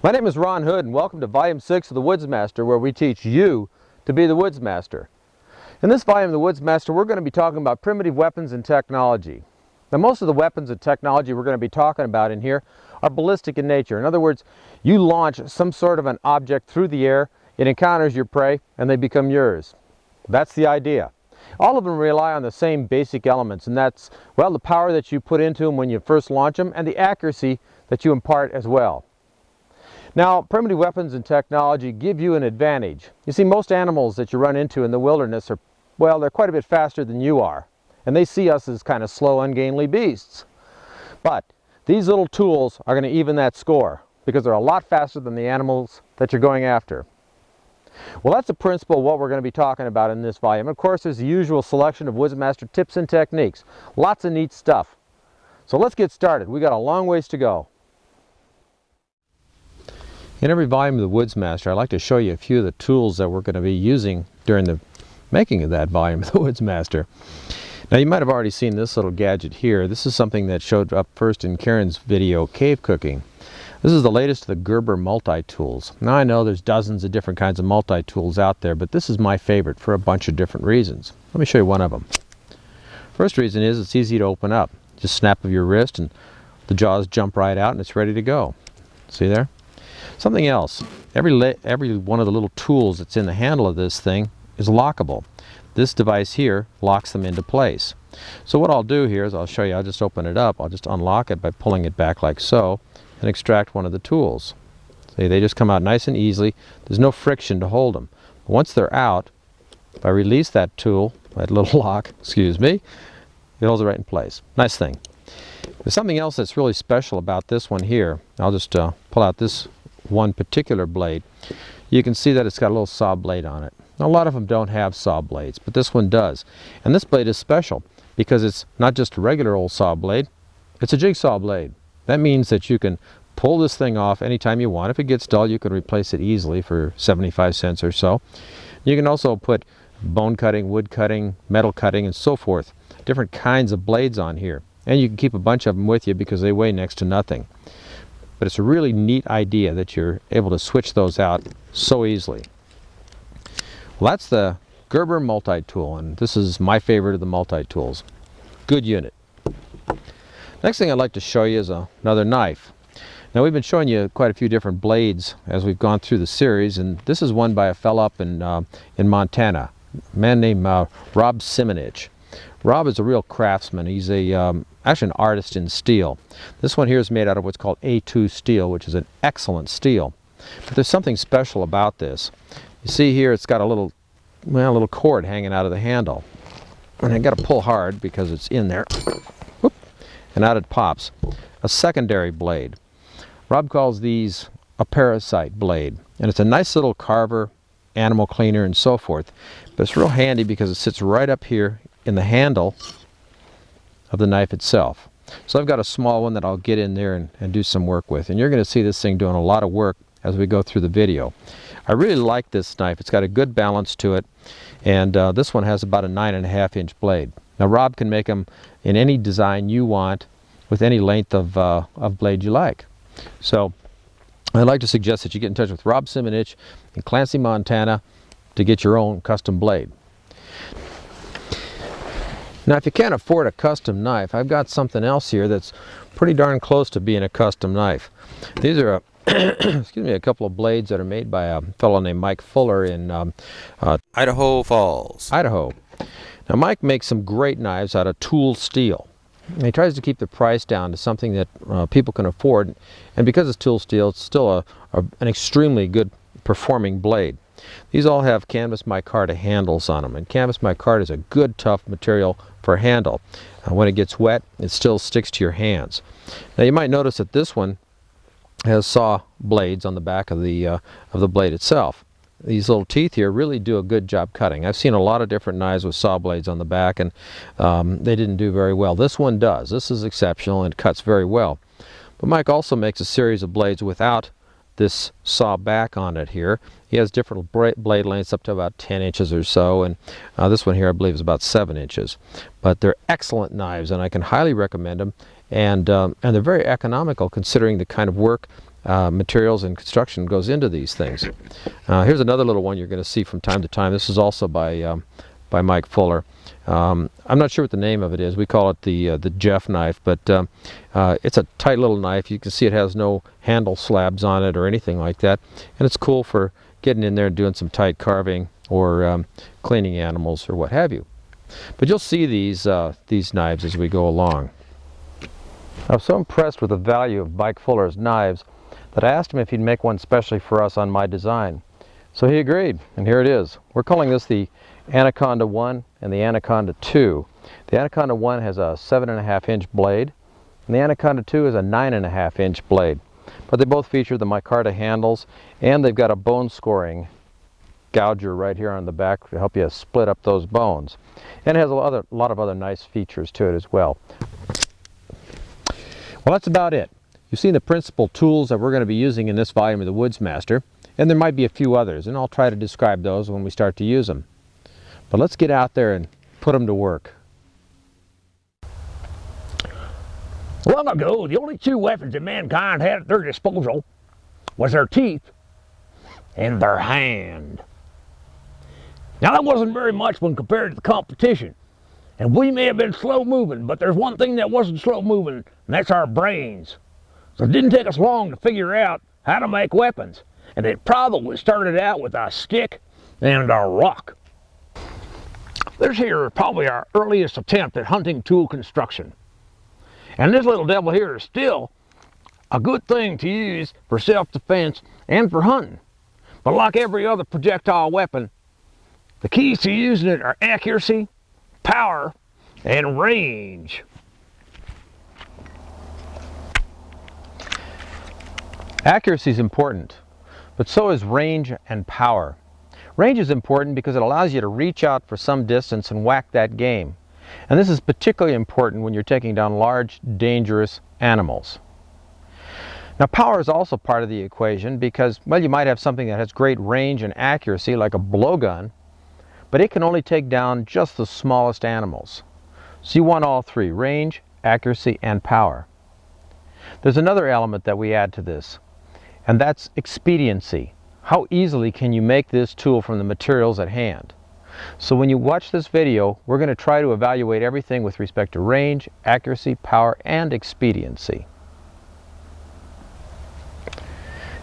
My name is Ron Hood, and welcome to Volume 6 of The Woodsmaster, where we teach you to be the Woodsmaster. In this volume of The Woodsmaster, we're going to be talking about primitive weapons and technology. Now, most of the weapons and technology we're going to be talking about in here are ballistic in nature. In other words, you launch some sort of an object through the air, it encounters your prey, and they become yours. That's the idea. All of them rely on the same basic elements, and that's, well, the power that you put into them when you first launch them, and the accuracy that you impart as well. Now, primitive weapons and technology give you an advantage. You see, most animals that you run into in the wilderness are, well, they're quite a bit faster than you are. And they see us as kind of slow, ungainly beasts. But these little tools are going to even that score because they're a lot faster than the animals that you're going after. Well, that's the principle of what we're going to be talking about in this volume. Of course, there's the usual selection of Woodsmaster tips and techniques. Lots of neat stuff. So let's get started. We got a long ways to go. In every volume of the Woodsmaster, I like to show you a few of the tools that we're going to be using during the making of that volume of the Woodsmaster. Now, you might have already seen this little gadget here. This is something that showed up first in Karen's video, Cave Cooking. This is the latest of the Gerber multi-tools. Now, I know there's dozens of different kinds of multi-tools out there, but this is my favorite for a bunch of different reasons. Let me show you one of them. First reason is it's easy to open up. Just snap of your wrist and the jaws jump right out and it's ready to go. See there? Something else, every one of the little tools that's in the handle of this thing is lockable. This device here locks them into place. So what I'll do here is I'll show you, I'll just open it up, I'll just unlock it by pulling it back like so and extract one of the tools. See, they just come out nice and easily. There's no friction to hold them. Once they're out, if I release that tool, that little lock, excuse me, it holds it right in place. Nice thing. There's something else that's really special about this one here. I'll just pull out this one particular blade. You can see that it's got a little saw blade on it. Now, a lot of them don't have saw blades, but this one does. And this blade is special because it's not just a regular old saw blade, it's a jigsaw blade. That means that you can pull this thing off anytime you want. If it gets dull, you can replace it easily for 75 cents or so. You can also put bone cutting, wood cutting, metal cutting, and so forth. Different kinds of blades on here. And you can keep a bunch of them with you because they weigh next to nothing. But it's a really neat idea that you're able to switch those out so easily. Well, that's the Gerber multi-tool, and this is my favorite of the multi-tools. Good unit. Next thing I'd like to show you is another knife. Now, we've been showing you quite a few different blades as we've gone through the series, and this is one by a fellow up in Montana, a man named Rob Simonich. Rob is a real craftsman. He's actually an artist in steel. This one here is made out of what's called A2 steel, which is an excellent steel. But there's something special about this. You see here it's got a little cord hanging out of the handle. And I got to pull hard because it's in there. Whoop, and out it pops. A secondary blade. Rob calls these a parasite blade. And it's a nice little carver, animal cleaner, and so forth. But it's real handy because it sits right up here in the handle of the knife itself. So I've got a small one that I'll get in there and do some work with. And you're going to see this thing doing a lot of work as we go through the video. I really like this knife. It's got a good balance to it. And this one has about a 9.5-inch blade. Now, Rob can make them in any design you want with any length of blade you like. So I'd like to suggest that you get in touch with Rob Simonich in Clancy, Montana to get your own custom blade. Now, if you can't afford a custom knife, I've got something else here that's pretty darn close to being a custom knife. These are excuse me, a couple of blades that are made by a fellow named Mike Fuller in Idaho Falls, Idaho. Now, Mike makes some great knives out of tool steel. And he tries to keep the price down to something that people can afford. And because it's tool steel, it's still an extremely good performing blade. These all have canvas micarta handles on them, and canvas micarta is a good, tough material for a handle. When it gets wet, it still sticks to your hands. Now, you might notice that this one has saw blades on the back of the blade itself. These little teeth here really do a good job cutting. I've seen a lot of different knives with saw blades on the back, and they didn't do very well. This one does. This is exceptional and cuts very well. But Mike also makes a series of blades without this saw back on it here. He has different blade lengths up to about 10 inches or so, and this one here I believe is about 7 inches. But they're excellent knives, and I can highly recommend them. And they're very economical considering the kind of work materials and construction goes into these things. Here's another little one you're going to see from time to time. This is also by Mike Fuller. I'm not sure what the name of it is. We call it the Jeff knife, but it's a tight little knife. You can see it has no handle slabs on it or anything like that, and it's cool for getting in there and doing some tight carving or cleaning animals or what have you. But you'll see these knives as we go along. I was so impressed with the value of Mike Fuller's knives that I asked him if he'd make one specially for us on my design. So he agreed, and here it is. We're calling this the Anaconda 1 and the Anaconda 2. The Anaconda 1 has a 7.5-inch blade, and the Anaconda 2 is a 9.5-inch blade. But they both feature the micarta handles, and they've got a bone scoring gouger right here on the back to help you split up those bones. And it has a lot of other nice features to it as well. Well, that's about it. You've seen the principal tools that we're going to be using in this volume of the Woodsmaster, and there might be a few others, and I'll try to describe those when we start to use them. But let's get out there and put them to work. Long ago, the only two weapons that mankind had at their disposal was their teeth and their hand. Now, that wasn't very much when compared to the competition. And we may have been slow moving, but there's one thing that wasn't slow moving, and that's our brains. So it didn't take us long to figure out how to make weapons. And it probably started out with a stick and a rock. This here is probably our earliest attempt at hunting tool construction. And this little devil here is still a good thing to use for self-defense and for hunting. But like every other projectile weapon, the keys to using it are accuracy, power, and range. Accuracy is important, but so is range and power. Range is important because it allows you to reach out for some distance and whack that game. And this is particularly important when you're taking down large, dangerous animals. Now, power is also part of the equation because, well, you might have something that has great range and accuracy like a blowgun, but it can only take down just the smallest animals. So you want all three: range, accuracy, and power. There's another element that we add to this, and that's expediency. How easily can you make this tool from the materials at hand? So when you watch this video, we're going to try to evaluate everything with respect to range, accuracy, power, and expediency.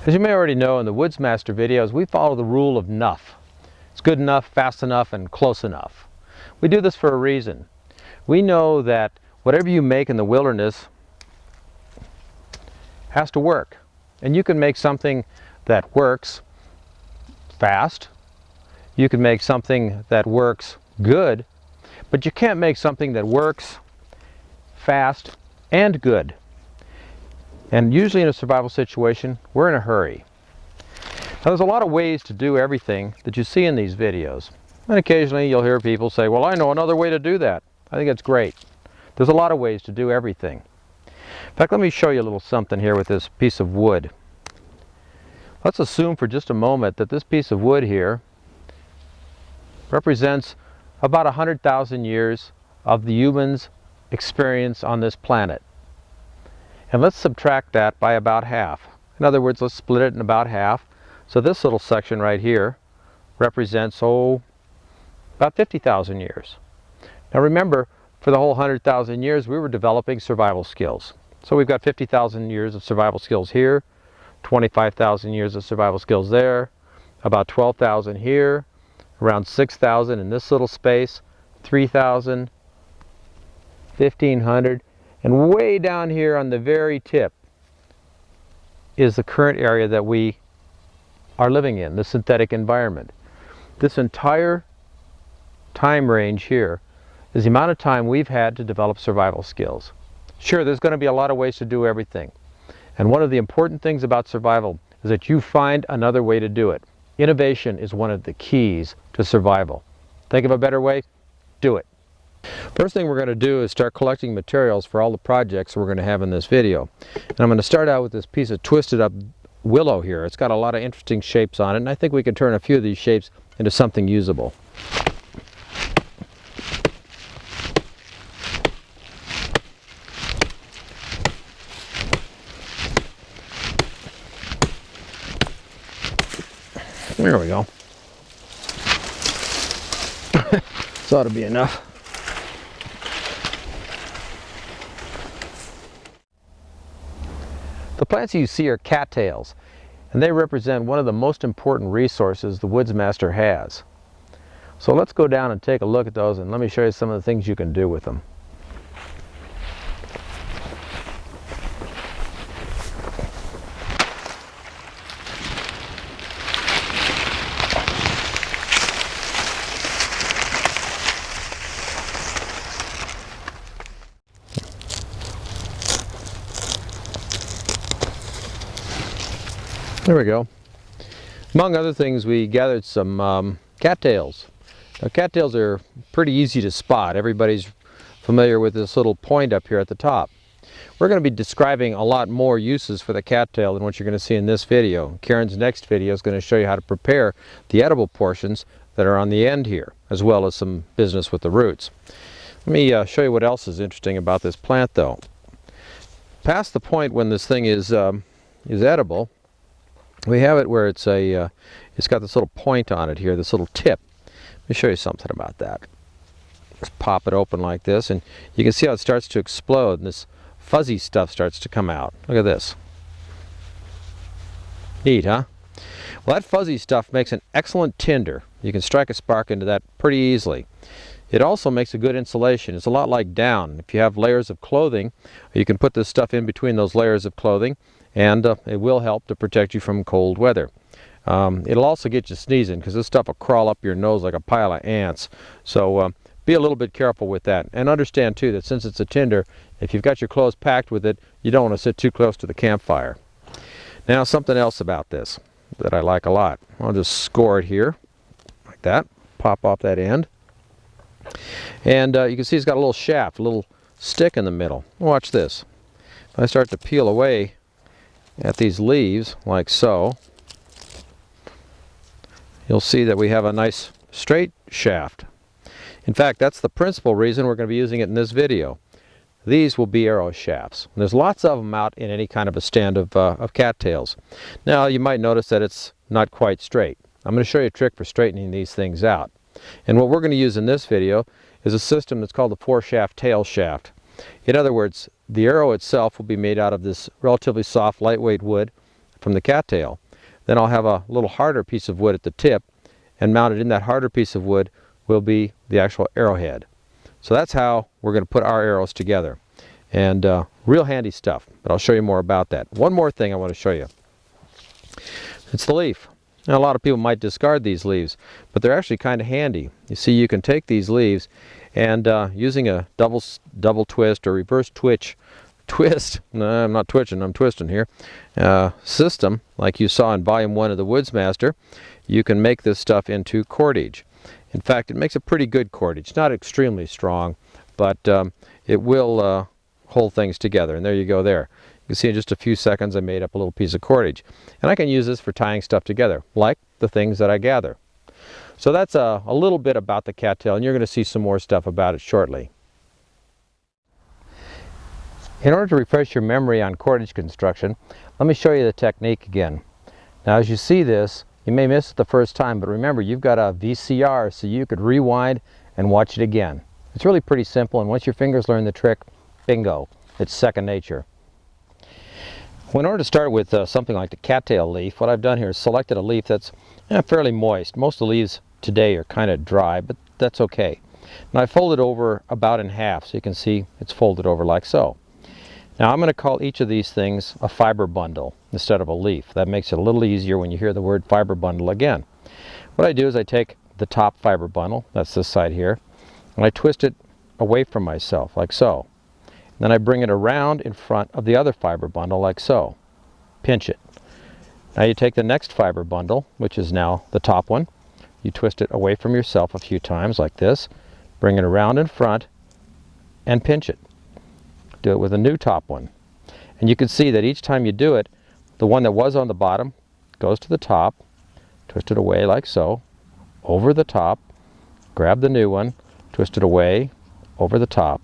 As you may already know, in the Woodsmaster videos, we follow the rule of enough. It's good enough, fast enough, and close enough. We do this for a reason. We know that whatever you make in the wilderness has to work. And you can make something that works fast. You can make something that works good, but you can't make something that works fast and good. And usually in a survival situation, we're in a hurry. Now, there's a lot of ways to do everything that you see in these videos. And occasionally you'll hear people say, well, I know another way to do that. I think that's great. There's a lot of ways to do everything. In fact, let me show you a little something here with this piece of wood. Let's assume for just a moment that this piece of wood here represents about 100,000 years of the human's experience on this planet. And let's subtract that by about half. In other words, let's split it in about half. So this little section right here represents, about 50,000 years. Now remember, for the whole 100,000 years, we were developing survival skills. So we've got 50,000 years of survival skills here, 25,000 years of survival skills there, about 12,000 here, around 6,000 in this little space, 3,000, 1,500, and way down here on the very tip is the current area that we are living in, the synthetic environment. This entire time range here is the amount of time we've had to develop survival skills. Sure, there's going to be a lot of ways to do everything. And one of the important things about survival is that you find another way to do it. Innovation is one of the keys to survival. Think of a better way? Do it. First thing we're going to do is start collecting materials for all the projects we're going to have in this video. And I'm going to start out with this piece of twisted up willow here. It's got a lot of interesting shapes on it, and I think we can turn a few of these shapes into something usable. There we go. This ought to be enough. The plants you see are cattails, and they represent one of the most important resources the woodsmaster has. So let's go down and take a look at those, and let me show you some of the things you can do with them. There we go. Among other things, we gathered some cattails. Now, cattails are pretty easy to spot. Everybody's familiar with this little point up here at the top. We're going to be describing a lot more uses for the cattail than what you're going to see in this video. Karen's next video is going to show you how to prepare the edible portions that are on the end here, as well as some business with the roots. Let me show you what else is interesting about this plant, though. Past the point when this thing is edible, we have it where it's got this little point on it here, this little tip. Let me show you something about that. Just pop it open like this, and you can see how it starts to explode, and this fuzzy stuff starts to come out. Look at this. Neat, huh? Well, that fuzzy stuff makes an excellent tinder. You can strike a spark into that pretty easily. It also makes a good insulation. It's a lot like down. If you have layers of clothing, you can put this stuff in between those layers of clothing, and it will help to protect you from cold weather. It'll also get you sneezing, because this stuff will crawl up your nose like a pile of ants. So be a little bit careful with that. And understand too that since it's a tinder, if you've got your clothes packed with it, you don't want to sit too close to the campfire. Now, something else about this that I like a lot. I'll just score it here like that. Pop off that end. And you can see it's got a little shaft, a little stick in the middle. Watch this. If I start to peel away at these leaves like so, you'll see that we have a nice straight shaft. In fact, that's the principal reason we're going to be using it in this video. These will be arrow shafts. There's lots of them out in any kind of a stand of cattails. Now, you might notice that it's not quite straight. I'm going to show you a trick for straightening these things out. And what we're going to use in this video is a system that's called the 4-shaft tail shaft. In other words, the arrow itself will be made out of this relatively soft, lightweight wood from the cattail. Then I'll have a little harder piece of wood at the tip, and mounted in that harder piece of wood will be the actual arrowhead. So that's how we're going to put our arrows together. And real handy stuff, but I'll show you more about that. One more thing I want to show you. It's the leaf. Now, a lot of people might discard these leaves, but they're actually kind of handy. You see, you can take these leaves and using a double twist or reverse twist, no, I'm not twitching, I'm twisting here, system, like you saw in volume 1 of the Woodsmaster, you can make this stuff into cordage. In fact, it makes a pretty good cordage. Not extremely strong, but it will hold things together. And there you go there. You can see in just a few seconds I made up a little piece of cordage. And I can use this for tying stuff together, like the things that I gather. So that's a little bit about the cattail, and you're going to see some more stuff about it shortly. In order to refresh your memory on cordage construction, let me show you the technique again. Now, as you see this, you may miss it the first time, but remember, you've got a VCR, so you could rewind and watch it again. It's really pretty simple, and once your fingers learn the trick, bingo, it's second nature. Well, in order to start with something like the cattail leaf, what I've done here is selected a leaf that's fairly moist. Most of the leaves today are kind of dry, but that's okay. And I fold it over about in half, so you can see it's folded over like so. Now, I'm going to call each of these things a fiber bundle instead of a leaf. That makes it a little easier when you hear the word fiber bundle again. What I do is I take the top fiber bundle, that's this side here, and I twist it away from myself like so. Then I bring it around in front of the other fiber bundle like so. Pinch it. Now you take the next fiber bundle, which is now the top one. You twist it away from yourself a few times like this. Bring it around in front and pinch it. Do it with a new top one. And you can see that each time you do it, the one that was on the bottom goes to the top, twist it away like so, over the top, grab the new one, twist it away, over the top.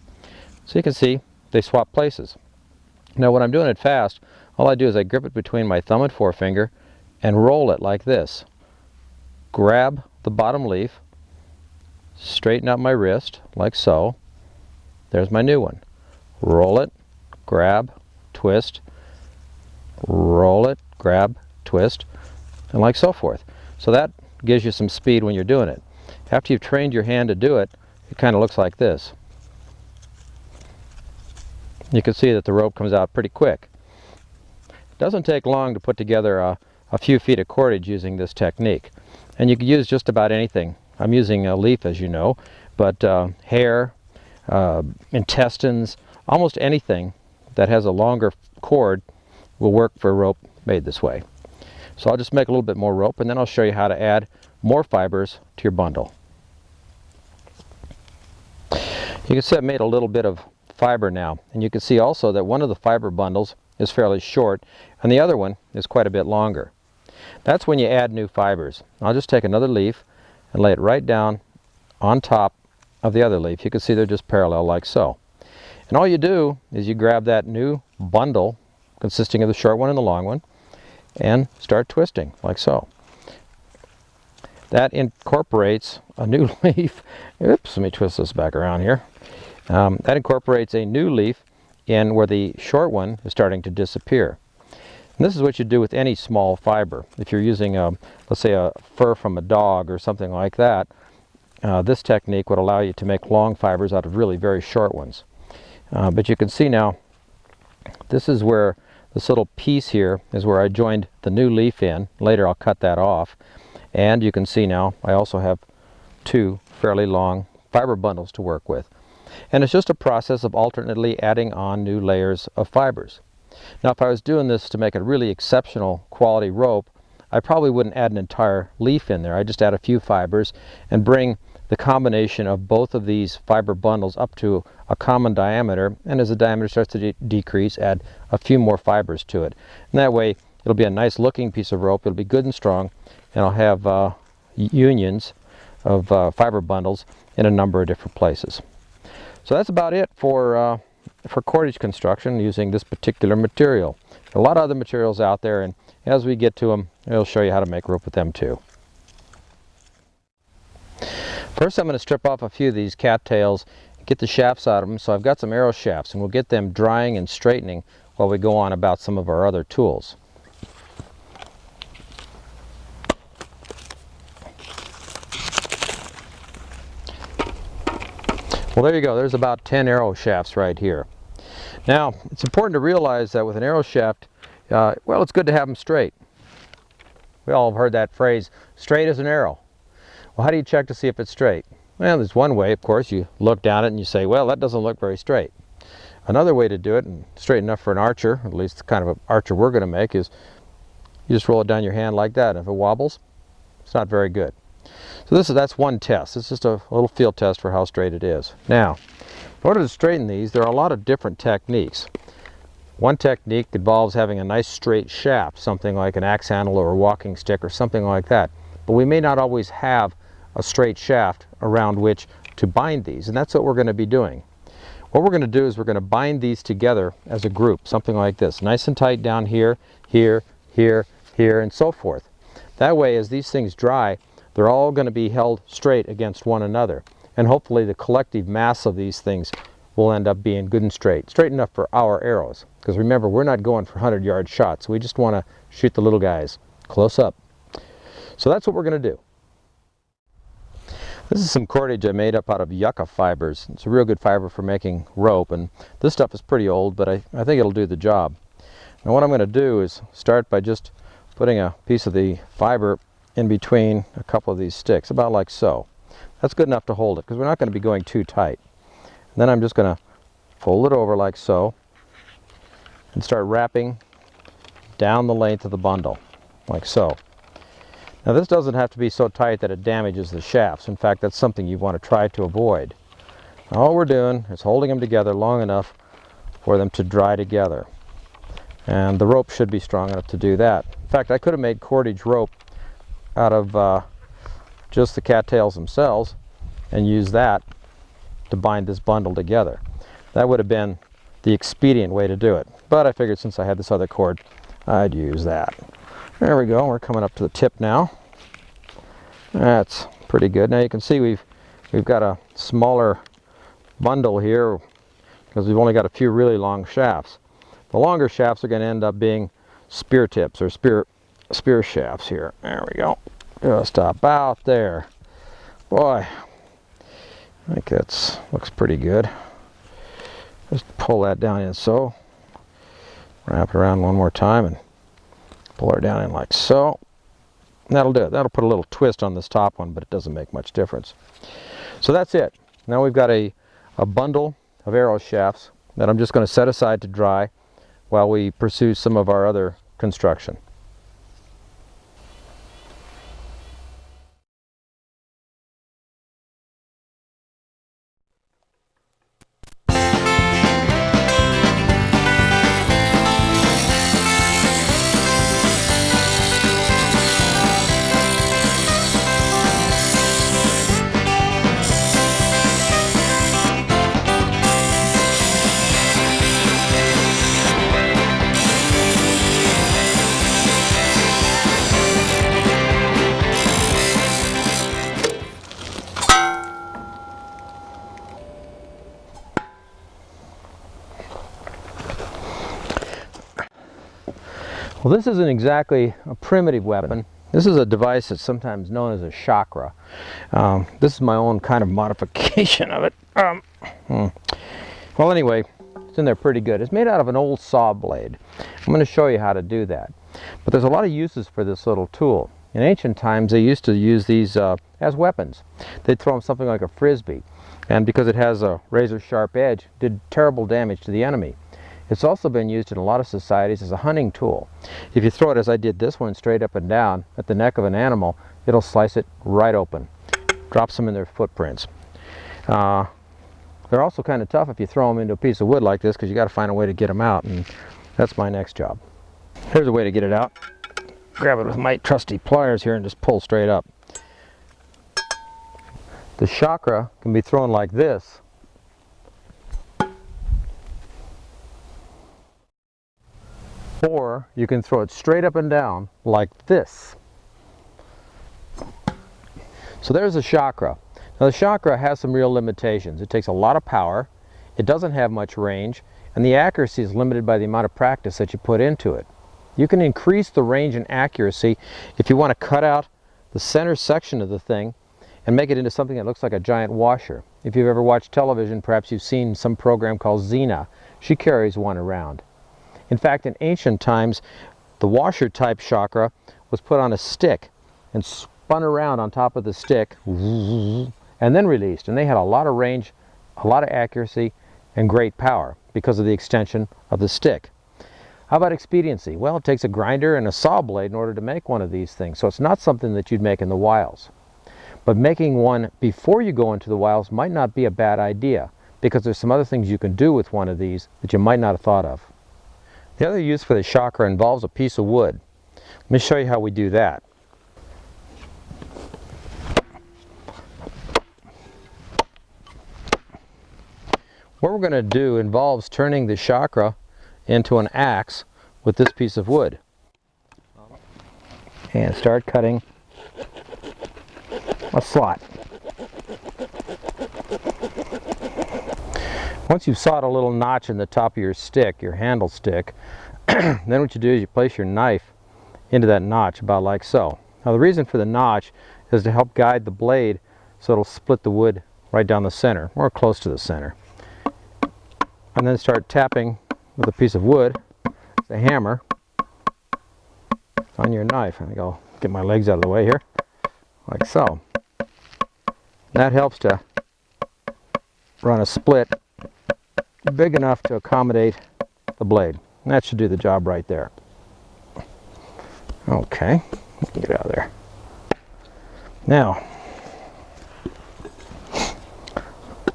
So you can see they swap places. Now, when I'm doing it fast, all I do is I grip it between my thumb and forefinger and roll it like this. grab the bottom leaf, straighten out my wrist like so. There's my new one. Roll it, grab, twist, roll it, grab, twist, and like so forth. So that gives you some speed when you're doing it. After you've trained your hand to do it, it kind of looks like this. You can see that the rope comes out pretty quick. It doesn't take long to put together a few feet of cordage using this technique. And you can use just about anything. I'm using a leaf, as you know, but hair, intestines, almost anything that has a longer cord will work for a rope made this way. So I'll just make a little bit more rope, and then I'll show you how to add more fibers to your bundle. You can see I've made a little bit of fiber now, and you can see also that one of the fiber bundles is fairly short and the other one is quite a bit longer. That's when you add new fibers. I'll just take another leaf and lay it right down on top of the other leaf. You can see they're just parallel like so. And all you do is you grab that new bundle consisting of the short one and the long one and start twisting like so. That incorporates a new leaf. Oops, let me twist this back around here. That incorporates a new leaf in where the short one is starting to disappear. And this is what you do with any small fiber. If you're using, let's say, a fur from a dog or something like that, this technique would allow you to make long fibers out of really very short ones. But you can see now, this is where this little piece here is where I joined the new leaf in. Later I'll cut that off. And you can see now I also have two fairly long fiber bundles to work with. And it's just a process of alternately adding on new layers of fibers. Now if I was doing this to make a really exceptional quality rope, I probably wouldn't add an entire leaf in there. I'd just add a few fibers and bring the combination of both of these fiber bundles up to a common diameter, and as the diameter starts to decrease, add a few more fibers to it. And that way it'll be a nice looking piece of rope, it'll be good and strong, and I'll have unions of fiber bundles in a number of different places. So that's about it for cordage construction using this particular material. There are a lot of other materials out there, and as we get to them, I'll show you how to make rope with them too. First I'm going to strip off a few of these cattails, get the shafts out of them. So I've got some arrow shafts, and we'll get them drying and straightening while we go on about some of our other tools. Well, there you go. There's about 10 arrow shafts right here. Now, it's important to realize that with an arrow shaft, well, it's good to have them straight. We all have heard that phrase, straight as an arrow. Well, how do you check to see if it's straight? Well, there's one way, of course. You look down it and you say, well, that doesn't look very straight. Another way to do it, and straight enough for an archer, at least the kind of an archer we're going to make, is you just roll it down your hand like that. If it wobbles, it's not very good. So that's one test. It's just a little field test for how straight it is. Now, in order to straighten these, there are a lot of different techniques. One technique involves having a nice straight shaft, something like an axe handle or a walking stick or something like that. But we may not always have a straight shaft around which to bind these, and that's what we're going to be doing. What we're going to do is we're going to bind these together as a group, something like this, nice and tight down here, here, here, here, and so forth. That way, as these things dry, they're all going to be held straight against one another, and hopefully the collective mass of these things will end up being good and straight enough for our arrows. Because remember, we're not going for 100-yard shots. We just want to shoot the little guys close up. So that's what we're going to do. This is some cordage I made up out of yucca fibers. It's a real good fiber for making rope, and this stuff is pretty old, but I think it'll do the job. Now what I'm going to do is start by just putting a piece of the fiber in between a couple of these sticks, about like so. That's good enough to hold it, because we're not going to be going too tight. And then I'm just going to fold it over like so, and start wrapping down the length of the bundle, like so. Now this doesn't have to be so tight that it damages the shafts. In fact, that's something you want to try to avoid. All we're doing is holding them together long enough for them to dry together. And the rope should be strong enough to do that. In fact, I could have made cordage rope out of just the cattails themselves and used that to bind this bundle together. That would have been the expedient way to do it. But I figured since I had this other cord, I'd use that. There we go, we're coming up to the tip now. That's pretty good. Now you can see we've got a smaller bundle here because we've only got a few really long shafts. The longer shafts are going to end up being spear tips or spear shafts here. There we go. Just about there. Boy, I think that looks pretty good. Just pull that down in so. Wrap it around one more time and pull her down in like so. And that'll do it. That'll put a little twist on this top one, but it doesn't make much difference. So that's it. Now we've got a bundle of arrow shafts that I'm just going to set aside to dry while we pursue some of our other construction. Well, this isn't exactly a primitive weapon. This is a device that's sometimes known as a chakra. This is my own kind of modification of it. Well, anyway, it's in there pretty good. It's made out of an old saw blade. I'm going to show you how to do that. But there's a lot of uses for this little tool. In ancient times, they used to use these as weapons. They'd throw them something like a frisbee, and because it has a razor-sharp edge, did terrible damage to the enemy. It's also been used in a lot of societies as a hunting tool. If you throw it, as I did this one, straight up and down at the neck of an animal, it'll slice it right open. Drops them in their footprints. They're also kind of tough if you throw them into a piece of wood like this, because you got to find a way to get them out, and that's my next job. Here's a way to get it out. Grab it with my trusty pliers here and just pull straight up. The chakra can be thrown like this, or you can throw it straight up and down like this. So there's the chakra. Now the chakra has some real limitations. It takes a lot of power, it doesn't have much range, and the accuracy is limited by the amount of practice that you put into it. You can increase the range and accuracy if you want to cut out the center section of the thing and make it into something that looks like a giant washer. If you've ever watched television, perhaps you've seen some program called Xena. She carries one around. In fact, in ancient times, the washer type chakra was put on a stick and spun around on top of the stick and then released. And they had a lot of range, a lot of accuracy, and great power because of the extension of the stick. How about expediency? Well, it takes a grinder and a saw blade in order to make one of these things, so it's not something that you'd make in the wilds. But making one before you go into the wilds might not be a bad idea, because there's some other things you can do with one of these that you might not have thought of. The other use for the chakra involves a piece of wood. Let me show you how we do that. What we're going to do involves turning the chakra into an axe with this piece of wood. And start cutting a slot. Once you've sawed a little notch in the top of your stick, your handle stick, then what you do is you place your knife into that notch about like so. Now the reason for the notch is to help guide the blade so it'll split the wood right down the center, or close to the center. And then start tapping with a piece of wood, a hammer, on your knife. I think I'll get my legs out of the way here, like so. That helps to run a split big enough to accommodate the blade. And that should do the job right there. Okay, get out of there. Now,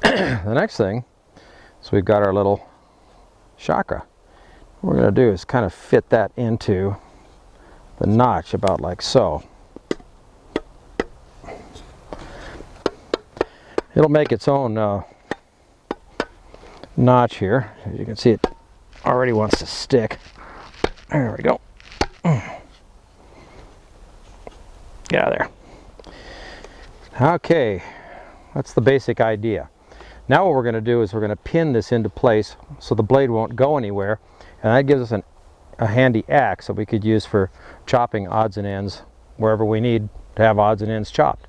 the next thing, so we've got our little chakra. What we're going to do is kind of fit that into the notch about like so. It'll make its own notch here. As you can see, it already wants to stick. There we go. Get out of there. Okay, that's the basic idea. Now what we're going to do is we're going to pin this into place so the blade won't go anywhere, and that gives us a handy axe that we could use for chopping odds and ends wherever we need to have odds and ends chopped.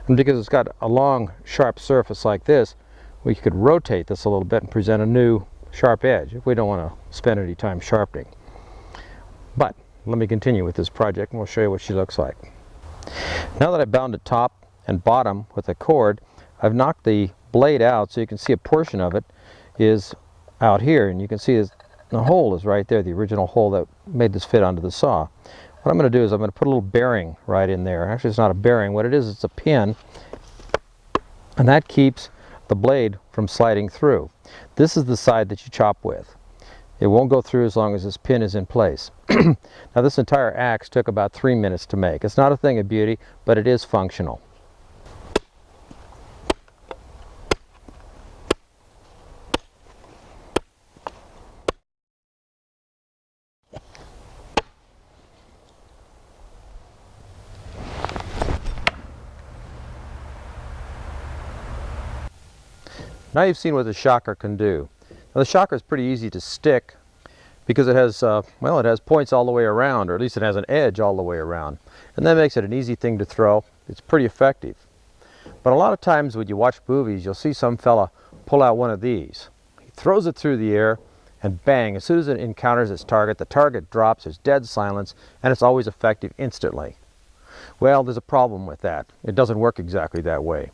And because it's got a long sharp surface like this, we could rotate this a little bit and present a new sharp edge if we don't want to spend any time sharpening. But let me continue with this project and we'll show you what she looks like. Now that I've bound it top and bottom with a cord, I've knocked the blade out so you can see a portion of it is out here, and you can see the hole is right there, the original hole that made this fit onto the saw. What I'm going to do is I'm going to put a little bearing right in there. Actually, it's not a bearing. What it is, it's a pin, and that keeps the blade from sliding through. This is the side that you chop with. It won't go through as long as this pin is in place. Now this entire axe took about 3 minutes to make. It's not a thing of beauty, but it is functional. Now you've seen what the Chakra can do. Now the Chakra is pretty easy to stick because it has, well, it has points all the way around, or at least it has an edge all the way around. And that makes it an easy thing to throw. It's pretty effective. But a lot of times when you watch movies, you'll see some fella pull out one of these. He throws it through the air, and bang, as soon as it encounters its target, the target drops, there's dead silence, and it's always effective instantly. Well, there's a problem with that. It doesn't work exactly that way.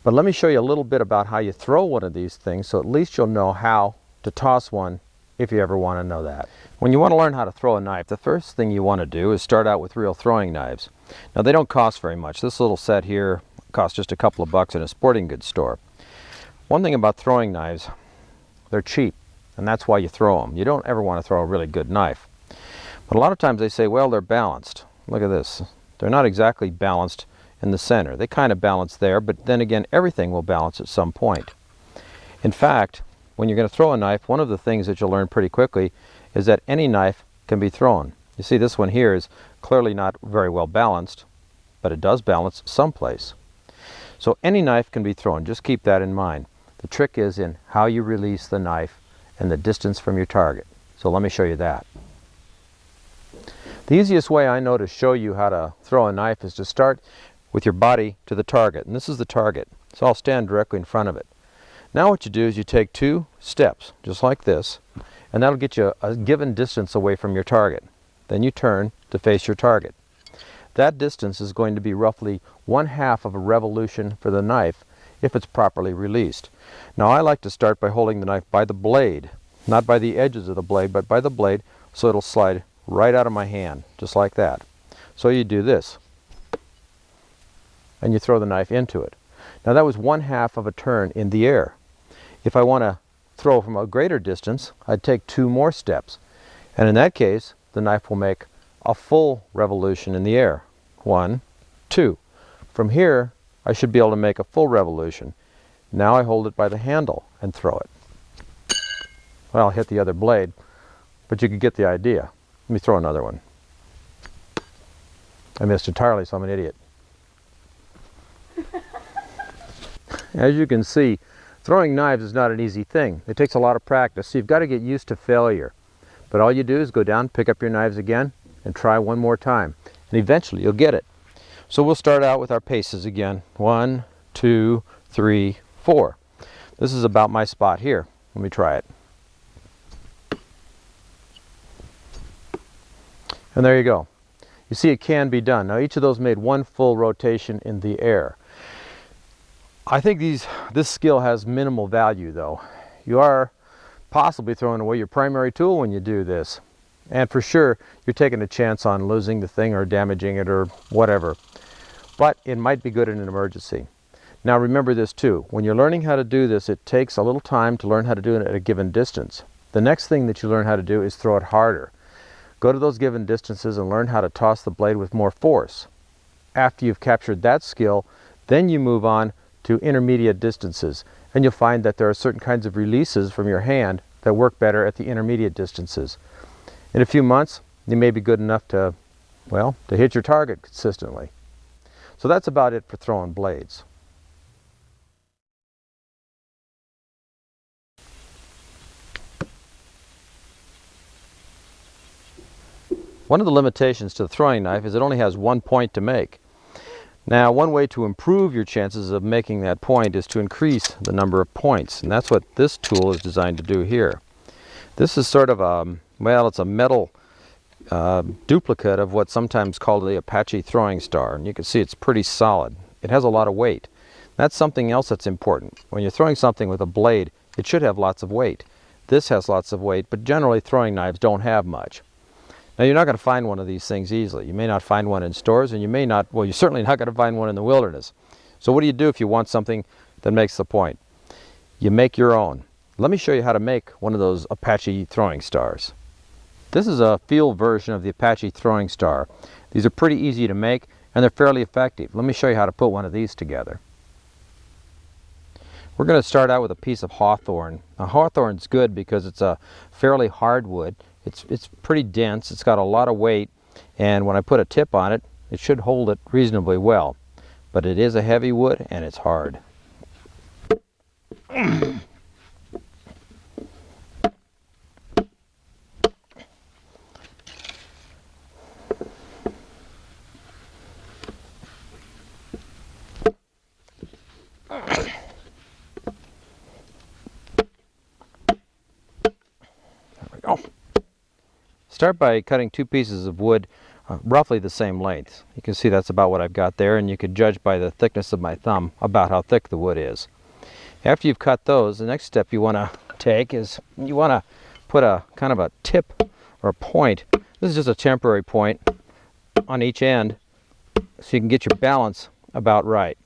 But let me show you a little bit about how you throw one of these things, so at least you'll know how to toss one if you ever want to know that. When you want to learn how to throw a knife, the first thing you want to do is start out with real throwing knives. Now they don't cost very much. This little set here costs just a couple of bucks in a sporting goods store. One thing about throwing knives, they're cheap, and that's why you throw them. You don't ever want to throw a really good knife. But a lot of times they say, well, they're balanced. Look at this. They're not exactly balanced in the center. They kind of balance there, but then again, everything will balance at some point. In fact, when you're going to throw a knife, one of the things that you'll learn pretty quickly is that any knife can be thrown. You see, this one here is clearly not very well balanced, but it does balance someplace. So any knife can be thrown. Just keep that in mind. The trick is in how you release the knife and the distance from your target. So let me show you that. The easiest way I know to show you how to throw a knife is to start with your body to the target, and this is the target, so I'll stand directly in front of it. Now what you do is you take 2 steps, just like this, and that'll get you a given distance away from your target. Then you turn to face your target. That distance is going to be roughly 1/2 of a revolution for the knife if it's properly released. Now I like to start by holding the knife by the blade, not by the edges of the blade, but by the blade, so it'll slide right out of my hand, just like that. So you do this, and you throw the knife into it. Now that was 1/2 of a turn in the air. If I want to throw from a greater distance, I'd take 2 more steps. And in that case, the knife will make a full revolution in the air. 1, 2. From here, I should be able to make a full revolution. Now I hold it by the handle and throw it. Well, I'll hit the other blade, but you can get the idea. Let me throw another one. I missed entirely, so I'm an idiot. As you can see, throwing knives is not an easy thing. It takes a lot of practice, so you've got to get used to failure. But all you do is go down, pick up your knives again, and try one more time. And eventually you'll get it. So we'll start out with our paces again. 1, 2, 3, 4. This is about my spot here. Let me try it. And there you go. You see, it can be done. Now each of those made 1 full rotation in the air. I think this skill has minimal value though. You are possibly throwing away your primary tool when you do this. And for sure, you're taking a chance on losing the thing or damaging it or whatever. But it might be good in an emergency. Now remember this too, when you're learning how to do this, it takes a little time to learn how to do it at a given distance. The next thing that you learn how to do is throw it harder. Go to those given distances and learn how to toss the blade with more force. After you've captured that skill, then you move on to intermediate distances, and you'll find that there are certain kinds of releases from your hand that work better at the intermediate distances. In a few months, you may be good enough to, well, to hit your target consistently. So that's about it for throwing blades. One of the limitations to the throwing knife is it only has one point to make. Now, one way to improve your chances of making that point is to increase the number of points, and that's what this tool is designed to do here. This is sort of a, well, it's a metal duplicate of what's sometimes called the Apache throwing star, and you can see it's pretty solid. It has a lot of weight. That's something else that's important. When you're throwing something with a blade, it should have lots of weight. This has lots of weight, but generally throwing knives don't have much. Now, you're not going to find one of these things easily. You may not find one in stores, and you may not, well, you're certainly not going to find one in the wilderness. So what do you do if you want something that makes the point? You make your own. Let me show you how to make one of those Apache throwing stars. This is a field version of the Apache throwing star. These are pretty easy to make, and they're fairly effective. Let me show you how to put one of these together. We're going to start out with a piece of hawthorn. Now, hawthorn's good because it's a fairly hard wood. It's pretty dense, it's got a lot of weight, and when I put a tip on it, it should hold it reasonably well. But it is a heavy wood and it's hard. There we go. Start by cutting two pieces of wood roughly the same length. You can see that's about what I've got there, and you can judge by the thickness of my thumb about how thick the wood is. After you've cut those, the next step you want to take is you want to put a kind of a tip or a point. This is just a temporary point on each end so you can get your balance about right.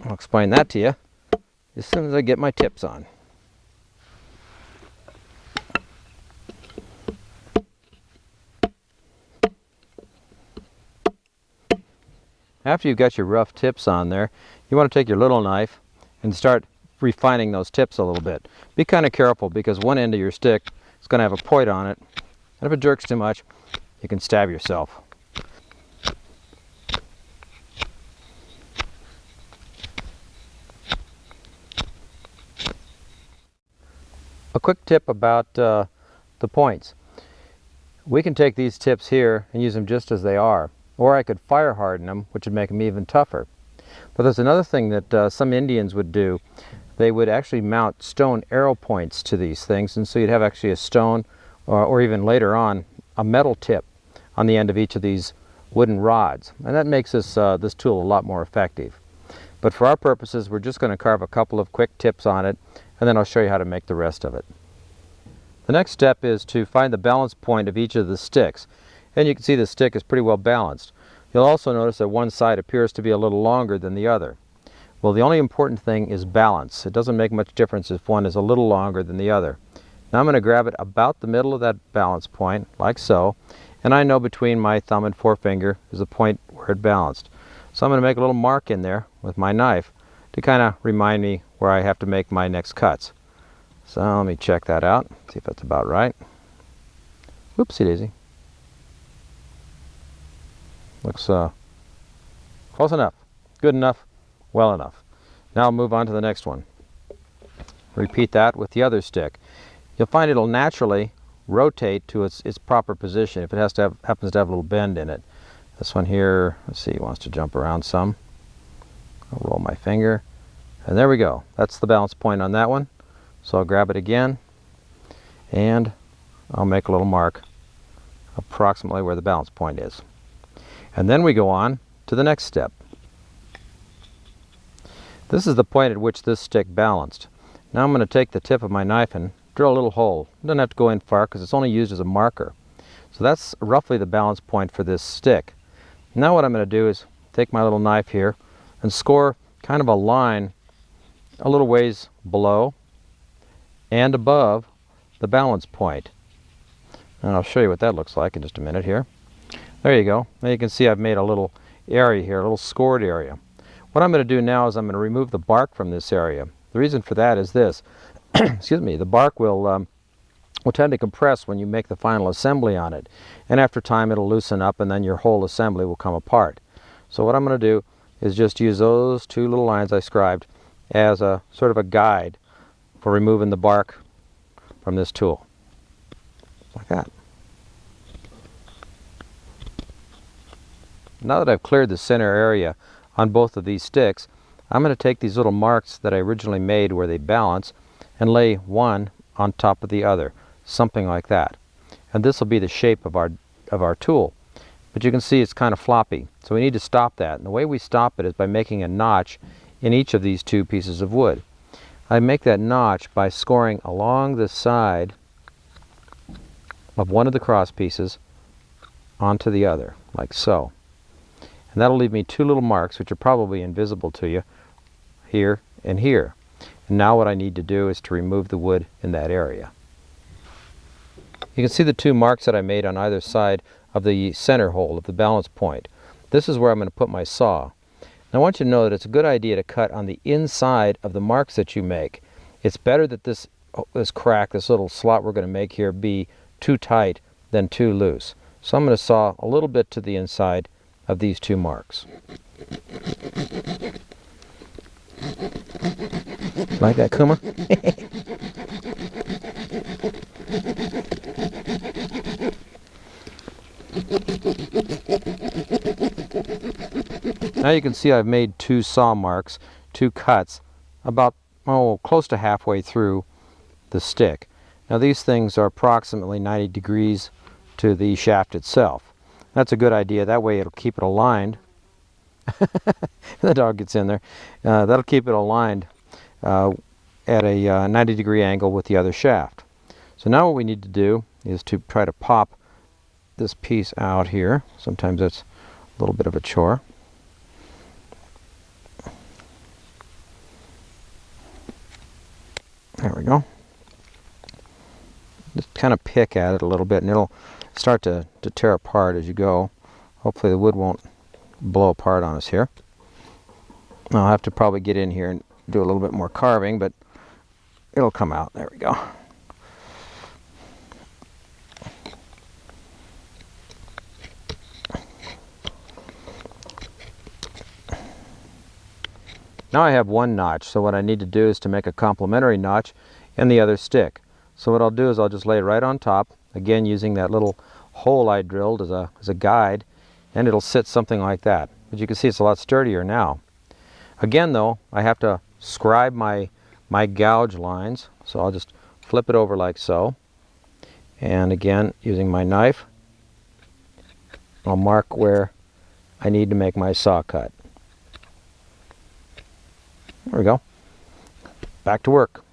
I'll explain that to you as soon as I get my tips on. After you've got your rough tips on there, you want to take your little knife and start refining those tips a little bit. Be kind of careful because one end of your stick is going to have a point on it, and if it jerks too much, you can stab yourself. A quick tip about the points. We can take these tips here and use them just as they are. Or I could fire harden them, which would make them even tougher. But there's another thing that some Indians would do. They would actually mount stone arrow points to these things, and so you'd have actually a stone, or even later on, a metal tip on the end of each of these wooden rods. And that makes this tool a lot more effective. But for our purposes, we're just going to carve a couple of quick tips on it, and then I'll show you how to make the rest of it. The next step is to find the balance point of each of the sticks. And you can see the stick is pretty well balanced. You'll also notice that one side appears to be a little longer than the other. Well, the only important thing is balance. It doesn't make much difference if one is a little longer than the other. Now I'm going to grab it about the middle of that balance point, like so, and I know between my thumb and forefinger is the point where it balanced. So I'm going to make a little mark in there with my knife to kind of remind me where I have to make my next cuts. So let me check that out, see if that's about right. Whoopsie daisy. Looks close enough, good enough, well enough. Now I'll move on to the next one. Repeat that with the other stick. You'll find it'll naturally rotate to its proper position if it happens to have a little bend in it. This one here, let's see, it wants to jump around some. I'll roll my finger, and there we go. That's the balance point on that one. So I'll grab it again, and I'll make a little mark approximately where the balance point is. And then we go on to the next step. This is the point at which this stick balanced. Now I'm going to take the tip of my knife and drill a little hole. It doesn't have to go in far because it's only used as a marker. So that's roughly the balance point for this stick. Now what I'm going to do is take my little knife here and score kind of a line a little ways below and above the balance point. And I'll show you what that looks like in just a minute here. There you go. Now you can see I've made a little area here, a little scored area. What I'm going to do now is I'm going to remove the bark from this area. The reason for that is this. Excuse me, the bark will tend to compress when you make the final assembly on it. And after time it'll loosen up and then your whole assembly will come apart. So what I'm going to do, is just use those two little lines I scribed as a sort of a guide for removing the bark from this tool. Like that. Now that I've cleared the center area on both of these sticks, I'm going to take these little marks that I originally made where they balance and lay one on top of the other, something like that. And this will be the shape of our tool. But you can see it's kind of floppy, so we need to stop that. And the way we stop it is by making a notch in each of these two pieces of wood. I make that notch by scoring along the side of one of the cross pieces onto the other, like so. And that'll leave me two little marks, which are probably invisible to you, here and here. And now what I need to do is to remove the wood in that area. You can see the two marks that I made on either side of the center hole of the balance point. This is where I'm going to put my saw. Now I want you to know that it's a good idea to cut on the inside of the marks that you make. It's better that this crack, this little slot we're going to make here, be too tight than too loose. So I'm going to saw a little bit to the inside of these two marks. Like that, Kuma? Now you can see I've made two saw marks, two cuts, about close to halfway through the stick. Now these things are approximately 90 degrees to the shaft itself. That's a good idea. That way it'll keep it aligned. The dog gets in there. That'll keep it aligned at a 90-degree angle with the other shaft. So now what we need to do is to try to pop this piece out here. Sometimes that's a little bit of a chore. There we go. Just kind of pick at it a little bit and it'll start to tear apart as you go. Hopefully the wood won't blow apart on us here. I'll have to probably get in here and do a little bit more carving, but it'll come out. There we go. Now I have one notch, so what I need to do is to make a complementary notch in the other stick. So what I'll do is I'll just lay it right on top, again using that little hole I drilled as a guide, and it'll sit something like that. But you can see it's a lot sturdier now. Again though, I have to scribe my gouge lines, so I'll just flip it over like so. And again, using my knife, I'll mark where I need to make my saw cut. There we go. Back to work.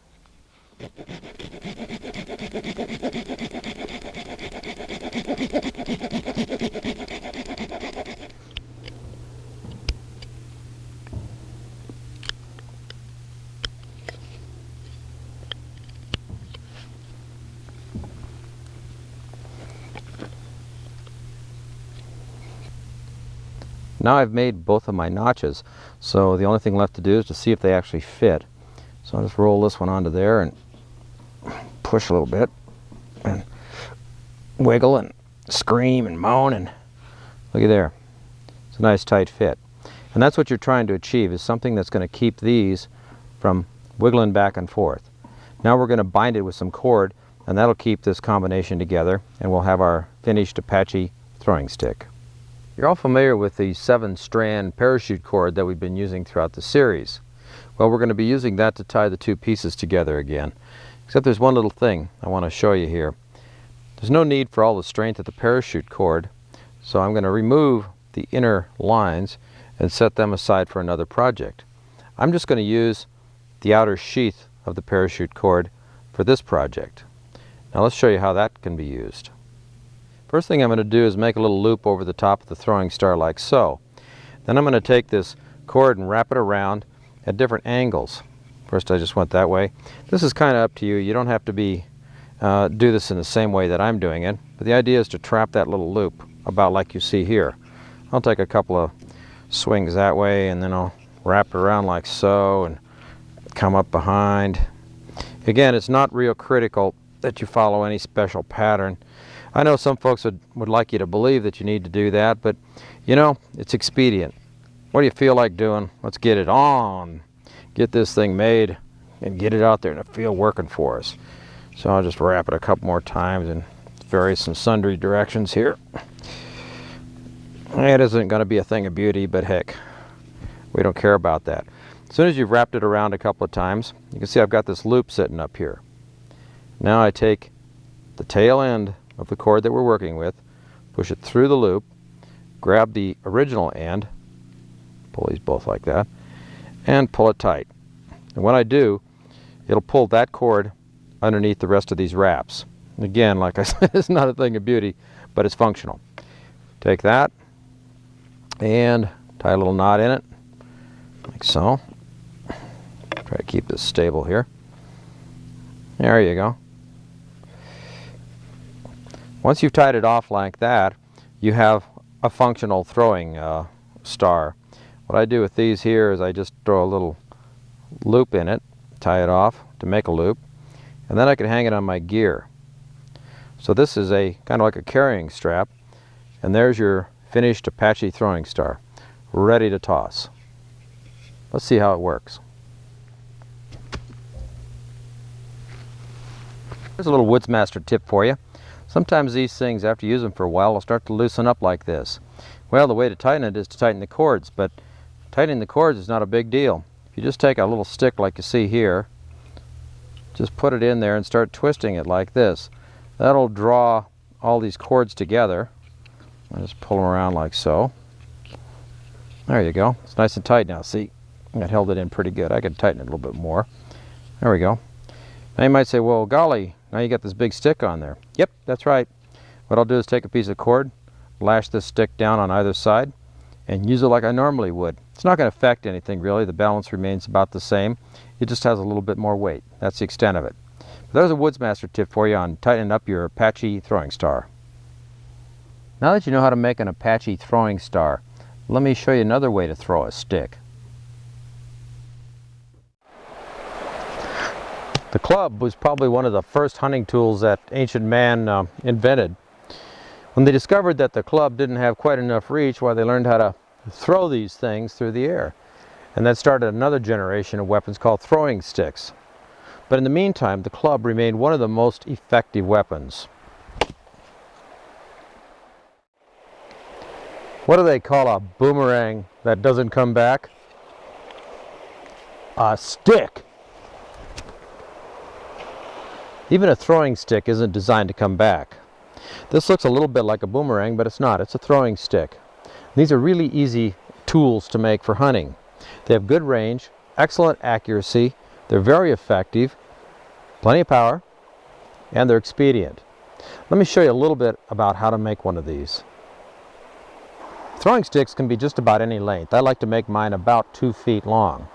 Now I've made both of my notches, so the only thing left to do is to see if they actually fit. So I'll just roll this one onto there and push a little bit and wiggle and scream and moan, and looky there. It's a nice tight fit. And that's what you're trying to achieve, is something that's going to keep these from wiggling back and forth. Now we're going to bind it with some cord, and that'll keep this combination together, and we'll have our finished Apache throwing stick. You're all familiar with the 7-strand parachute cord that we've been using throughout the series. Well, we're going to be using that to tie the two pieces together again. Except there's one little thing I want to show you here. There's no need for all the strength of the parachute cord, so I'm going to remove the inner lines and set them aside for another project. I'm just going to use the outer sheath of the parachute cord for this project. Now let's show you how that can be used. First thing I'm going to do is make a little loop over the top of the throwing star like so. Then I'm going to take this cord and wrap it around at different angles. First I just went that way. This is kind of up to you. You don't have to do this in the same way that I'm doing it, but the idea is to trap that little loop about like you see here. I'll take a couple of swings that way and then I'll wrap it around like so and come up behind. Again, it's not real critical that you follow any special pattern. I know some folks would like you to believe that you need to do that, but you know, it's expedient. What do you feel like doing? Let's get it on. Get this thing made and get it out there in the field working for us. So I'll just wrap it a couple more times in various and sundry directions here. It isn't going to be a thing of beauty, but heck, we don't care about that. As soon as you've wrapped it around a couple of times, you can see I've got this loop sitting up here. Now I take the tail end of the cord that we're working with, push it through the loop, grab the original end, pull these both like that, and pull it tight. And when I do, it'll pull that cord underneath the rest of these wraps. And again, like I said, it's not a thing of beauty, but it's functional. Take that and tie a little knot in it, like so. Try to keep this stable here. There you go. Once you've tied it off like that, you have a functional throwing star. What I do with these here is I just throw a little loop in it, tie it off to make a loop, and then I can hang it on my gear. So this is a kind of like a carrying strap, and there's your finished Apache throwing star, ready to toss. Let's see how it works. Here's a little Woodsmaster tip for you. Sometimes these things, after you use them for a while, will start to loosen up like this. Well, the way to tighten it is to tighten the cords, but tightening the cords is not a big deal. If you just take a little stick like you see here, just put it in there and start twisting it like this. That'll draw all these cords together. I'll just pull them around like so. There you go. It's nice and tight now. See, that held it in pretty good. I could tighten it a little bit more. There we go. Now you might say, well, golly, now you got this big stick on there. Yep, that's right. What I'll do is take a piece of cord, lash this stick down on either side, and use it like I normally would. It's not going to affect anything really. The balance remains about the same. It just has a little bit more weight. That's the extent of it. But there's a Woodsmaster tip for you on tightening up your Apache throwing star. Now that you know how to make an Apache throwing star, let me show you another way to throw a stick. The club was probably one of the first hunting tools that ancient man invented. When they discovered that the club didn't have quite enough reach, well, they learned how to throw these things through the air. And that started another generation of weapons called throwing sticks. But in the meantime, the club remained one of the most effective weapons. What do they call a boomerang that doesn't come back? A stick. Even a throwing stick isn't designed to come back. This looks a little bit like a boomerang, but it's not. It's a throwing stick. These are really easy tools to make for hunting. They have good range, excellent accuracy, they're very effective, plenty of power, and they're expedient. Let me show you a little bit about how to make one of these. Throwing sticks can be just about any length. I like to make mine about 2 feet long.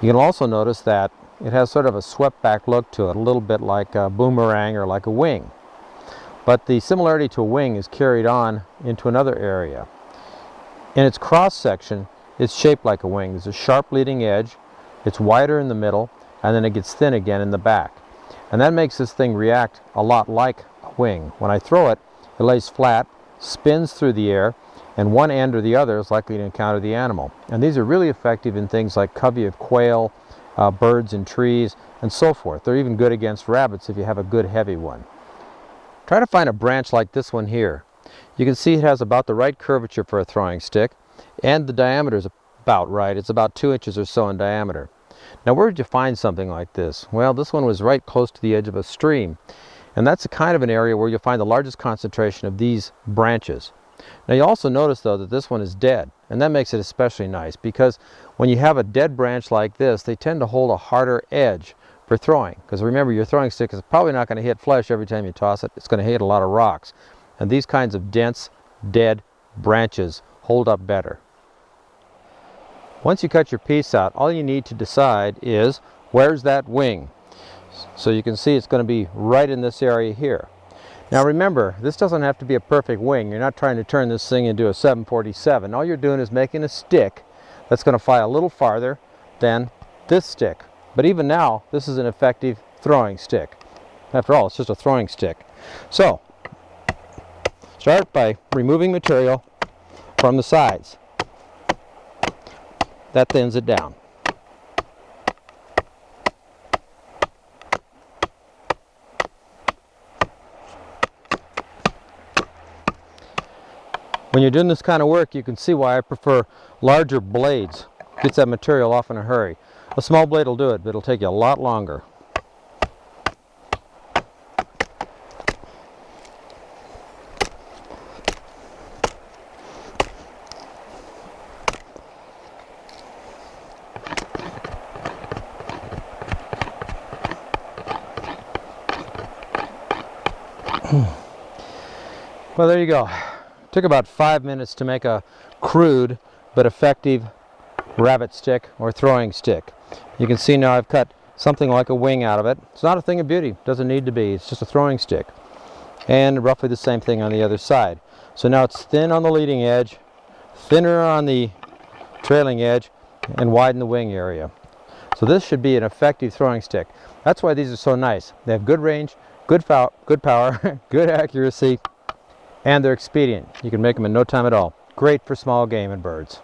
You can also notice that it has sort of a swept back look to it, a little bit like a boomerang or like a wing. But the similarity to a wing is carried on into another area. In its cross section, it's shaped like a wing. There's a sharp leading edge, it's wider in the middle, and then it gets thin again in the back. And that makes this thing react a lot like a wing. When I throw it, it lays flat, spins through the air, and one end or the other is likely to encounter the animal. And these are really effective in things like covey of quail, birds in trees, and so forth. They're even good against rabbits if you have a good heavy one. Try to find a branch like this one here. You can see it has about the right curvature for a throwing stick, and the diameter is about right. It's about 2 inches or so in diameter. Now, where did you find something like this? Well, this one was right close to the edge of a stream, and that's the kind of an area where you'll find the largest concentration of these branches. Now, you also notice, though, that this one is dead, and that makes it especially nice, because when you have a dead branch like this, they tend to hold a harder edge for throwing. Because remember, your throwing stick is probably not going to hit flesh every time you toss it. It's going to hit a lot of rocks. And these kinds of dense, dead branches hold up better. Once you cut your piece out, all you need to decide is, where's that wing? So you can see it's going to be right in this area here. Now remember, this doesn't have to be a perfect wing. You're not trying to turn this thing into a 747. All you're doing is making a stick that's going to fly a little farther than this stick. But even now, this is an effective throwing stick. After all, it's just a throwing stick. So, start by removing material from the sides. that thins it down. When you're doing this kind of work, you can see why I prefer larger blades. Gets that material off in a hurry. A small blade will do it, but it'll take you a lot longer. Well, there you go. Took about 5 minutes to make a crude but effective rabbit stick or throwing stick. You can see now I've cut something like a wing out of it. It's not a thing of beauty, doesn't need to be, it's just a throwing stick. And roughly the same thing on the other side. So now it's thin on the leading edge, thinner on the trailing edge, and widen the wing area. So this should be an effective throwing stick. That's why these are so nice. They have good range, good power, good accuracy, and they're expedient. You can make them in no time at all. Great for small game and birds.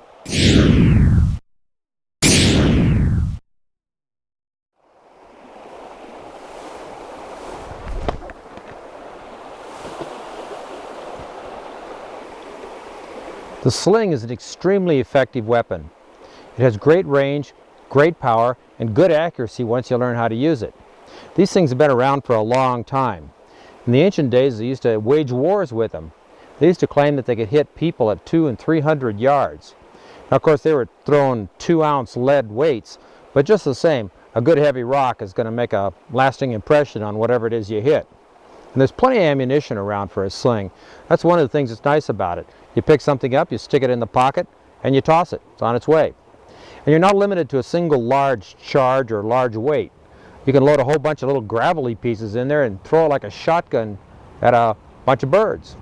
The sling is an extremely effective weapon. It has great range, great power, and good accuracy once you learn how to use it. These things have been around for a long time. In the ancient days, they used to wage wars with them. They used to claim that they could hit people at 200 and 300 yards. Now, of course, they were throwing 2-ounce lead weights, but just the same, a good heavy rock is going to make a lasting impression on whatever it is you hit. And there's plenty of ammunition around for a sling. That's one of the things that's nice about it. You pick something up, you stick it in the pocket, and you toss it. It's on its way. And you're not limited to a single large charge or large weight. You can load a whole bunch of little gravelly pieces in there and throw it like a shotgun at a bunch of birds.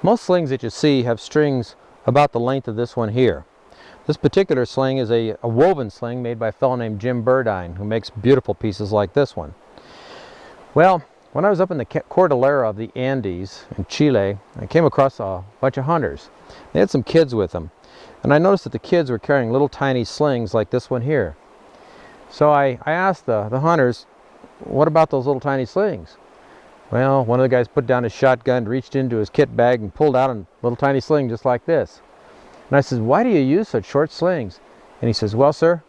Most slings that you see have strings about the length of this one here. This particular sling is a woven sling made by a fellow named Jim Burdine, who makes beautiful pieces like this one. Well, when I was up in the Cordillera of the Andes in Chile, I came across a bunch of hunters. They had some kids with them, and I noticed that the kids were carrying little tiny slings like this one here. So I asked the hunters, what about those little tiny slings? Well, one of the guys put down his shotgun, reached into his kit bag, and pulled out a little tiny sling just like this. And I said, why do you use such short slings? And he says, well, sir,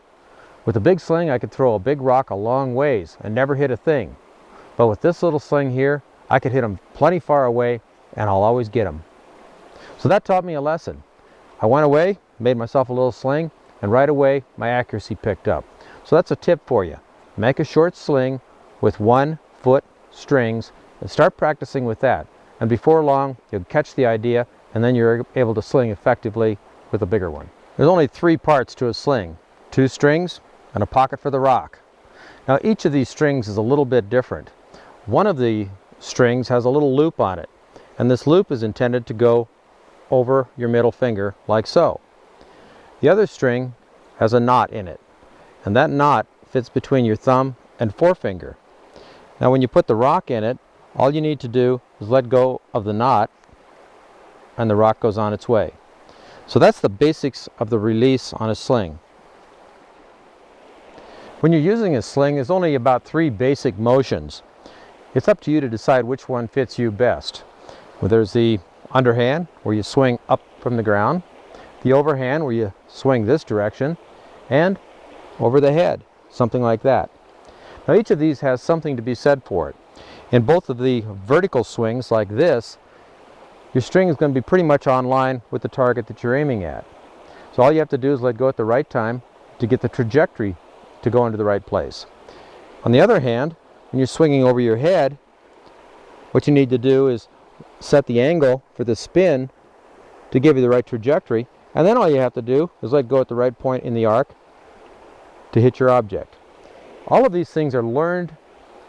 with a big sling I could throw a big rock a long ways and never hit a thing. But with this little sling here, I could hit them plenty far away, and I'll always get them. So that taught me a lesson. I went away, made myself a little sling, and right away my accuracy picked up. So that's a tip for you. Make a short sling with 1-foot strings and start practicing with that. And before long, you'll catch the idea, and then you're able to sling effectively with a bigger one. There's only 3 parts to a sling: 2 strings and a pocket for the rock. Now each of these strings is a little bit different. One of the strings has a little loop on it, and this loop is intended to go over your middle finger like so. The other string has a knot in it, and that knot fits between your thumb and forefinger. Now when you put the rock in it, all you need to do is let go of the knot, and the rock goes on its way. So that's the basics of the release on a sling. When you're using a sling, there's only about 3 basic motions. It's up to you to decide which one fits you best. Well, there's the underhand, where you swing up from the ground, the overhand, where you swing this direction, and over the head, something like that. Now each of these has something to be said for it. In both of the vertical swings like this, your string is going to be pretty much on line with the target that you're aiming at. So all you have to do is let go at the right time to get the trajectory to go into the right place. On the other hand, when you're swinging over your head, what you need to do is set the angle for the spin to give you the right trajectory, and then all you have to do is let go at the right point in the arc to hit your object. All of these things are learned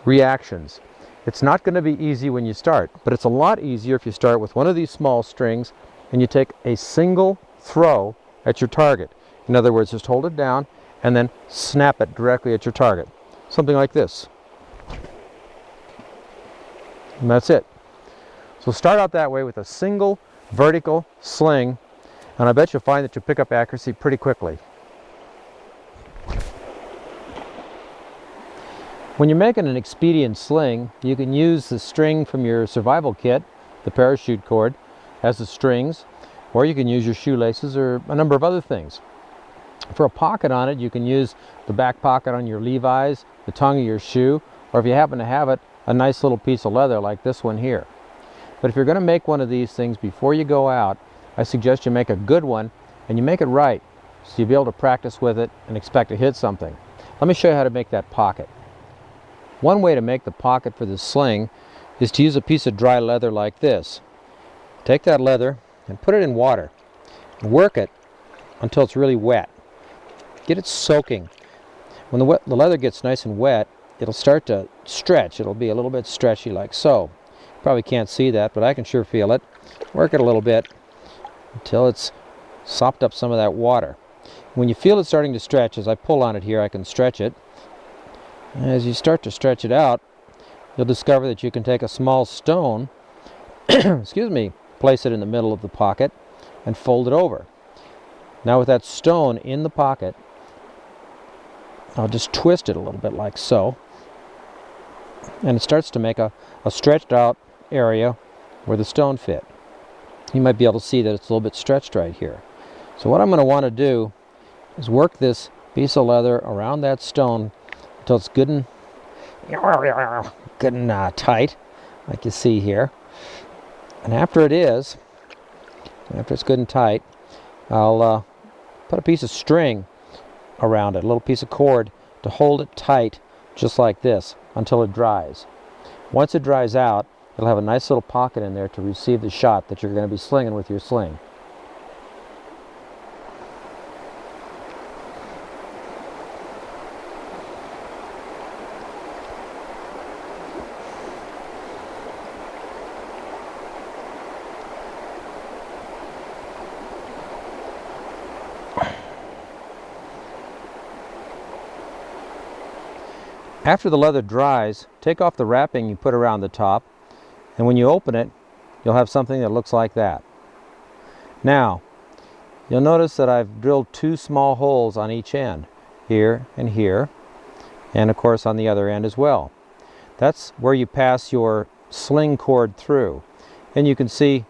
reactions. It's not going to be easy when you start, but it's a lot easier if you start with one of these small strings and you take a single throw at your target. In other words, just hold it down and then snap it directly at your target. Something like this. And that's it. So start out that way with a single vertical sling, And I bet you'll find that you'll pick up accuracy pretty quickly. When you're making an expedient sling, you can use the string from your survival kit, the parachute cord, as the strings, or you can use your shoelaces or a number of other things. For a pocket on it, you can use the back pocket on your Levi's, the tongue of your shoe, or if you happen to have it, a nice little piece of leather like this one here. But if you're going to make one of these things before you go out, I suggest you make a good one and you make it right, so you'll be able to practice with it and expect to hit something. Let me show you how to make that pocket. One way to make the pocket for this sling is to use a piece of dry leather like this. Take that leather and put it in water. Work it until it's really wet. Get it soaking. When the leather gets nice and wet, it'll start to stretch. It'll be a little bit stretchy like so. You probably can't see that, but I can sure feel it. Work it a little bit until it's sopped up some of that water. When you feel it starting to stretch, as I pull on it here, I can stretch it. As you start to stretch it out, you'll discover that you can take a small stone, excuse me, place it in the middle of the pocket and fold it over. Now with that stone in the pocket, I'll just twist it a little bit like so, and it starts to make a stretched out area where the stone fit. You might be able to see that it's a little bit stretched right here. So what I'm going to want to do is work this piece of leather around that stone until it's good and tight, like you see here. And after it's good and tight, I'll put a piece of string around it, a little piece of cord, to hold it tight just like this until it dries. Once it dries out, it'll have a nice little pocket in there to receive the shot that you're going to be slinging with your sling. After the leather dries, take off the wrapping you put around the top, and when you open it, you'll have something that looks like that. Now, you'll notice that I've drilled two small holes on each end, here, and of course on the other end as well. That's where you pass your sling cord through. And you can see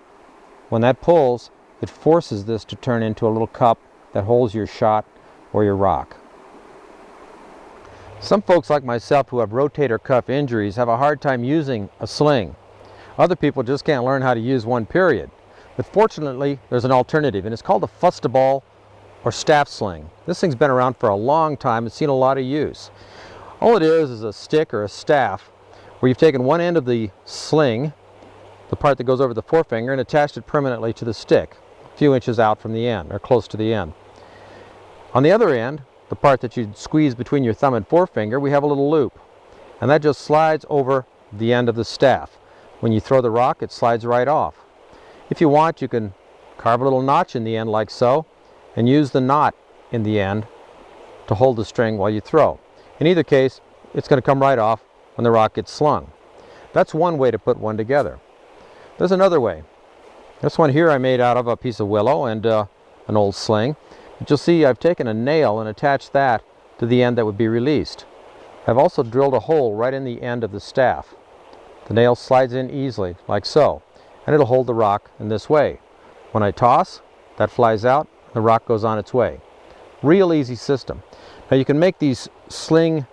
when that pulls, it forces this to turn into a little cup that holds your shot or your rock. Some folks like myself who have rotator cuff injuries have a hard time using a sling. Other people just can't learn how to use one, period. But fortunately, there's an alternative, and it's called a Fustibal or staff sling. This thing's been around for a long time and seen a lot of use. All it is a stick or a staff where you've taken one end of the sling, the part that goes over the forefinger, and attached it permanently to the stick, a few inches out from the end, or close to the end. On the other end, the part that you'd squeeze between your thumb and forefinger, we have a little loop, and that just slides over the end of the staff. When you throw the rock, it slides right off. If you want, you can carve a little notch in the end like so, and use the knot in the end to hold the string while you throw. In either case, it's going to come right off when the rock gets slung. That's one way to put one together. There's another way. This one here I made out of a piece of willow and an old sling. But you'll see I've taken a nail and attached that to the end that would be released. I've also drilled a hole right in the end of the staff. The nail slides in easily, like so, and it'll hold the rock in this way. When I toss, that flies out, the rock goes on its way. Real easy system. Now you can make these sling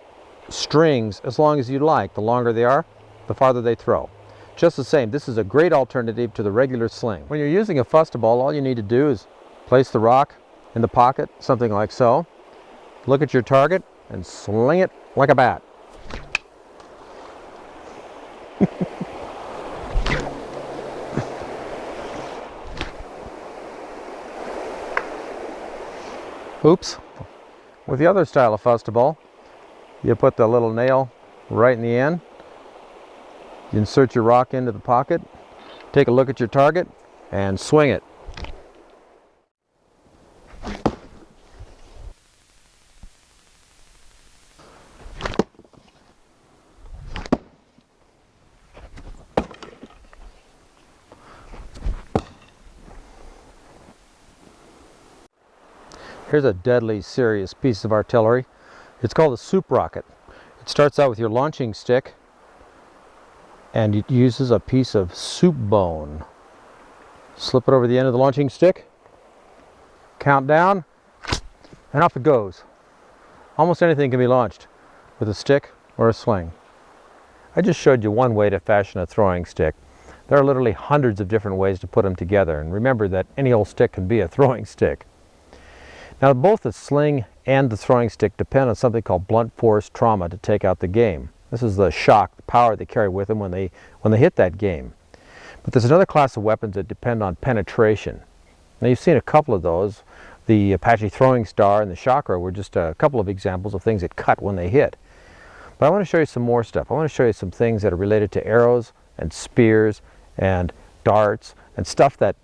strings as long as you like. The longer they are, the farther they throw. Just the same, this is a great alternative to the regular sling. When you're using a Fustibal, all you need to do is place the rock in the pocket, something like so. Look at your target and sling it like a bat. Oops. With the other style of Fustibal, you put the little nail right in the end. You insert your rock into the pocket, take a look at your target, and swing it. Here's a deadly serious piece of artillery. It's called a soup rocket. It starts out with your launching stick and it uses a piece of soup bone. Slip it over the end of the launching stick, count down, and off it goes. Almost anything can be launched with a stick or a sling. I just showed you one way to fashion a throwing stick. There are literally hundreds of different ways to put them together, and remember that any old stick can be a throwing stick. Now both the sling and the throwing stick depend on something called blunt force trauma to take out the game. This is the shock, the power they carry with them when they hit that game. But there's another class of weapons that depend on penetration. Now you've seen a couple of those. The Apache Throwing Star and the Chakra were just a couple of examples of things that cut when they hit. But I want to show you some more stuff. I want to show you some things that are related to arrows and spears and darts and stuff that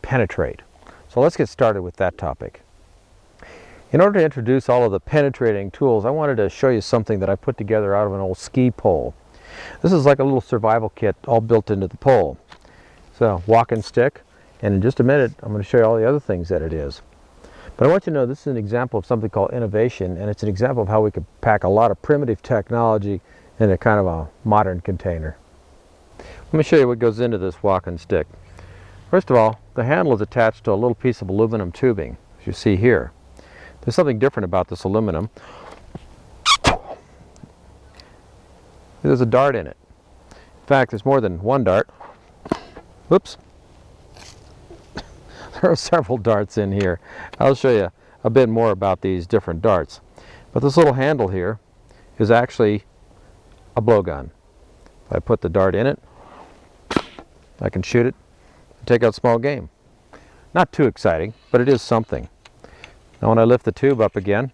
penetrate. So let's get started with that topic. In order to introduce all of the penetrating tools, I wanted to show you something that I put together out of an old ski pole. This is like a little survival kit all built into the pole. It's a walking stick, and in just a minute I'm going to show you all the other things that it is. But I want you to know this is an example of something called innovation, and it's an example of how we could pack a lot of primitive technology in a kind of a modern container. Let me show you what goes into this walking stick. First of all, the handle is attached to a little piece of aluminum tubing, as you see here. There's something different about this aluminum. There's a dart in it. In fact, there's more than one dart. Whoops. There are several darts in here. I'll show you a bit more about these different darts. But this little handle here is actually a blowgun. If I put the dart in it, I can shoot it and take out small game. Not too exciting, but it is something. Now when I lift the tube up again,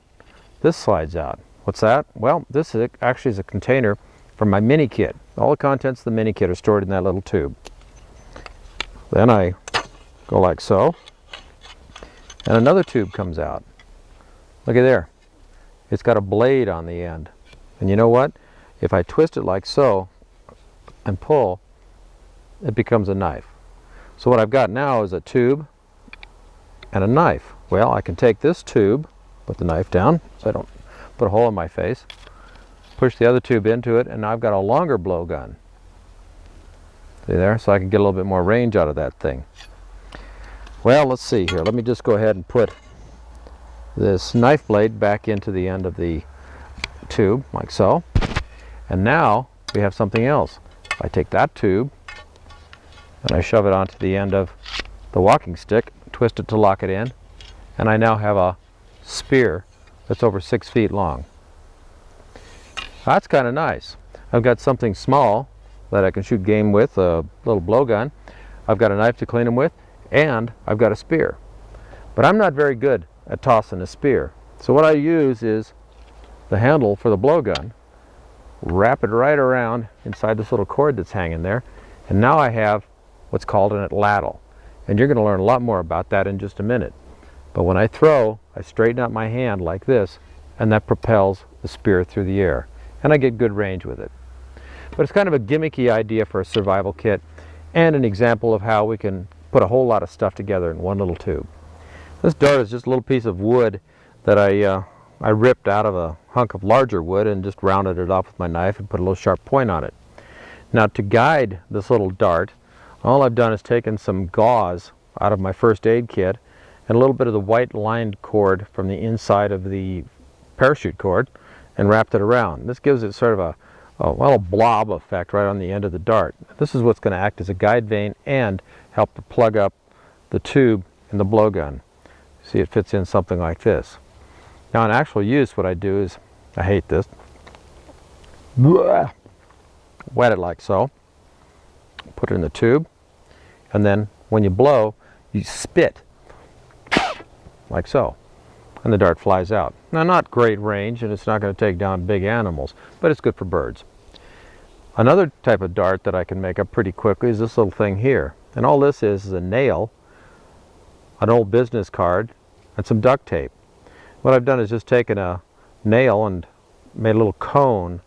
this slides out. What's that? Well, this actually is a container for my mini kit. All the contents of the mini kit are stored in that little tube. Then I go like so, and another tube comes out. Look at there. It's got a blade on the end. And you know what? If I twist it like so and pull, it becomes a knife. So what I've got now is a tube and a knife. Well, I can take this tube, put the knife down so I don't put a hole in my face, push the other tube into it, and now I've got a longer blowgun. See there? So I can get a little bit more range out of that thing. Well, let's see here. Let me just go ahead and put this knife blade back into the end of the tube, like so. And now we have something else. I take that tube and I shove it onto the end of the walking stick, twist it to lock it in, and I now have a spear that's over 6 feet long. That's kind of nice. I've got something small that I can shoot game with, a little blowgun. I've got a knife to clean them with, and I've got a spear. But I'm not very good at tossing a spear. So what I use is the handle for the blowgun, wrap it right around inside this little cord that's hanging there, and now I have what's called an Atlatl. And you're going to learn a lot more about that in just a minute. But when I throw, I straighten out my hand like this, and that propels the spear through the air. And I get good range with it. But it's kind of a gimmicky idea for a survival kit, and an example of how we can put a whole lot of stuff together in one little tube. This dart is just a little piece of wood that I ripped out of a hunk of larger wood and just rounded it off with my knife and put a little sharp point on it. Now to guide this little dart, all I've done is taken some gauze out of my first aid kit and a little bit of the white lined cord from the inside of the parachute cord and wrapped it around. This gives it sort of a blob effect right on the end of the dart. This is what's going to act as a guide vein and help to plug up the tube in the blowgun. See, it fits in something like this. Now in actual use, what I do is, I hate this, wet it like so, put it in the tube, and then when you blow, you spit like so, and the dart flies out. Now not great range, and it's not going to take down big animals, but it's good for birds. Another type of dart that I can make up pretty quickly is this little thing here. And all this is a nail, an old business card, and some duct tape. What I've done is just taken a nail and made a little cone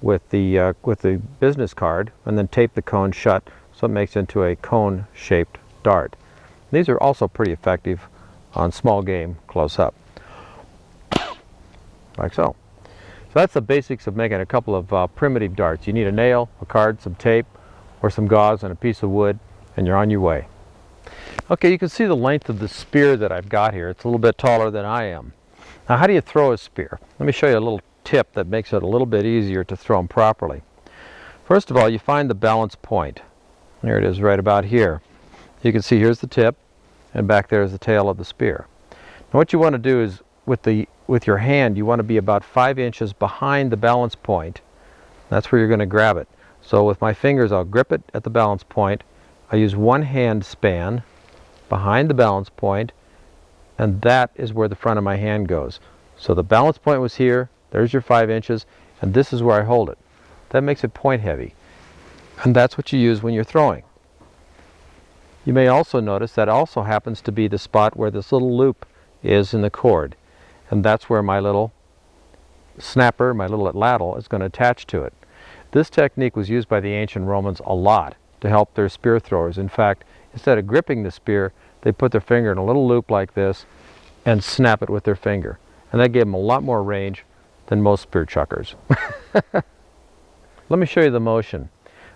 with the business card, and then taped the cone shut so it makes into a cone-shaped dart. These are also pretty effective on small game close up, like so. So that's the basics of making a couple of primitive darts. You need a nail, a card, some tape, or some gauze and a piece of wood, and you're on your way. Okay, you can see the length of the spear that I've got here. It's a little bit taller than I am. Now, how do you throw a spear? Let me show you a little tip that makes it a little bit easier to throw them properly. First of all, you find the balance point. There it is, right about here. You can see here's the tip, and back there is the tail of the spear. Now, what you want to do is, with your hand, you want to be about 5 inches behind the balance point. That's where you're going to grab it. So with my fingers, I'll grip it at the balance point. I use one hand span behind the balance point, and that is where the front of my hand goes. So the balance point was here, there's your 5 inches, and this is where I hold it. That makes it point heavy, and that's what you use when you're throwing. You may also notice that also happens to be the spot where this little loop is in the cord, and that's where my little snapper, my little atlatl, is going to attach to it. This technique was used by the ancient Romans a lot to help their spear throwers. In fact, instead of gripping the spear, they put their finger in a little loop like this and snap it with their finger. And that gave them a lot more range than most spear chuckers. Let me show you the motion.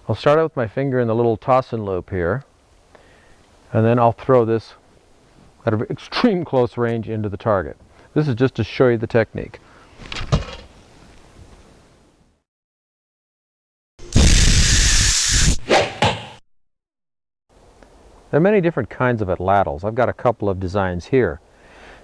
I'll start out with my finger in the little tossing loop here, and then I'll throw this at an extreme close range into the target. This is just to show you the technique. There are many different kinds of atlatls. I've got a couple of designs here.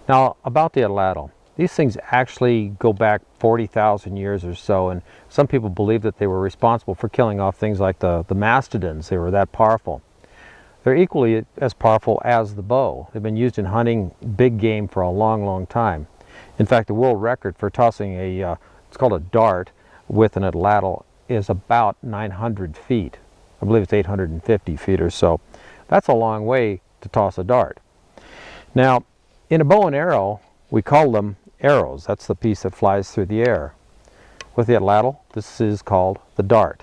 Now, about the atlatl, these things actually go back 40,000 years or so, and some people believe that they were responsible for killing off things like the mastodons. They were that powerful. They're equally as powerful as the bow. They've been used in hunting big game for a long, long time. In fact, the world record for tossing it's called a dart with an atlatl is about 900 feet. I believe it's 850 feet or so. That's a long way to toss a dart. Now, in a bow and arrow, we call them arrows. That's the piece that flies through the air. With the atlatl, this is called the dart.